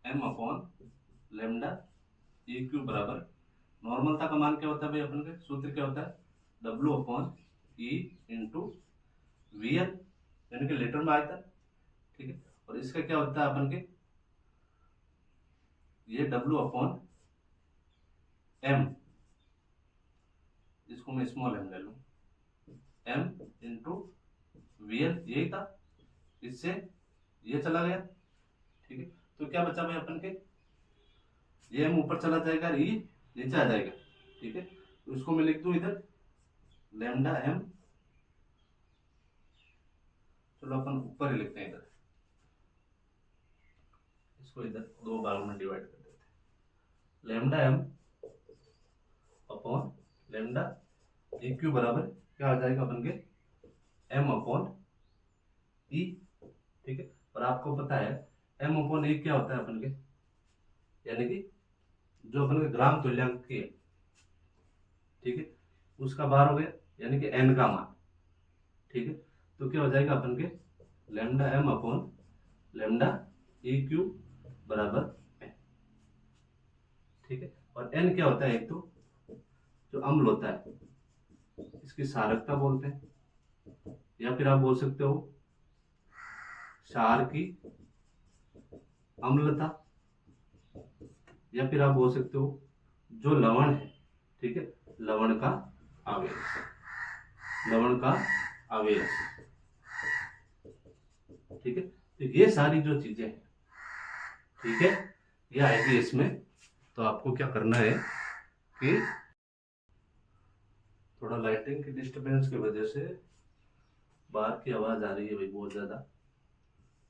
M upon lambda E Q बराबर, नॉर्मलता का मान क्या होता है भाई अपन के, सूत्र क्या होता है W upon E into V L, यानी कि लीटर में आयतन, ठीक है। और इसका क्या होता है अपन के ये W अपॉन एम, इसको मैं स्मॉल एम ले लूं, एम इंटू वी एल, यही था, इससे ये चला गया, ठीक है। तो क्या बचा भाई अपन के, ये m ऊपर चला जाएगा और e नीचे आ जाएगा। ठीक है, तो इसको मैं लिख दूं इधर लैम्डा m, चलो अपन ऊपर ही लिखते हैं इधर, इसको इधर दो भाग में डिवाइड कर देते हैं। Lambda m upon lambda e Q बराबर क्या आ जाएगा अपन के m अपॉन e। ठीक है, और आपको पता है m अपॉन e क्या होता है अपन के, यानी कि जो अपन के ग्राम तुल्यांक की है, ठीक है, उसका बार हो गया, यानी कि n का मान। ठीक है, तो क्या हो जाएगा अपन के lambda m upon lambda e Q बराबर n। ठीक है, और n क्या होता है, एक तो जो अम्ल होता है इसकी क्षारकता बोलते हैं, या फिर आप बोल सकते हो क्षार की अम्लता, या फिर आप बोल सकते हो जो लवण है, ठीक है, लवण का आवेश, लवण का आवेश। ठीक है, तो ये सारी जो चीजें हैं, ठीक है, ये आएगी इसमें। तो आपको क्या करना है कि थोड़ा लाइटिंग की डिस्टरबेंस की वजह से बाहर की आवाज आ रही है भाई बहुत ज्यादा।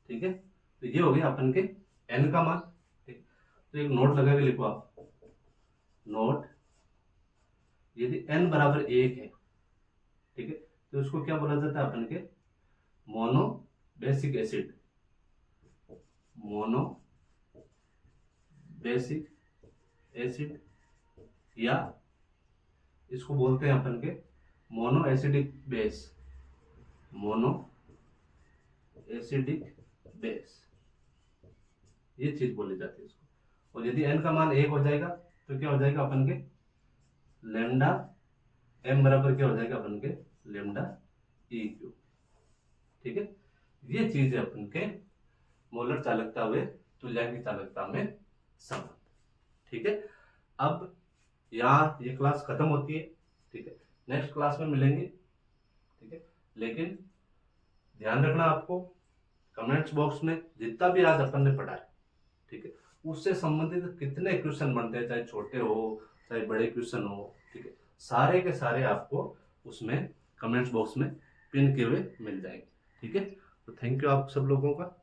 ठीक है, तो ये हो गया अपन के n का मान। ठीक, तो एक नोट लगा के लिखो आप, नोट यदि n बराबर 1 है, ठीक है, तो उसको क्या बोला जाता है अपन के mono basic acid, mono basic acid, या इसको बोलते हैं अपन के mono acidic base, mono acidic base, ये चीज बोली जाती है इसको। और यदि n का मान 1 हो जाएगा तो क्या हो जाएगा अपन के लैम्डा m बराबर क्या हो जाएगा अपन के लैम्डा e क्यू। ठीक है, ये चीज है अपन के मोलर चालकता व तुल्यांकी चालकता में संबंध। ठीक है, अब यहाँ ये क्लास खत्म होती है। ठीक है, नेक्स्ट क्लास में मिलेंगे। ठीक है, लेकिन ध्यान रखना आपको कमेंट्स बॉक्स में जितना भी आज अपन ने पढ़ा है, ठीक है, उससे संबंधित कितने क्वेश्चन बनते हैं, चाहे छोटे हो चाहे बड़े क्वेश्चन हो, ठीक है, सारे के सारे आपको उसमें कमेंट्स बॉक्स में पिन किए हुए मिल जाएंगे। ठीक है, तो थैंक यू आप सब लोगों का।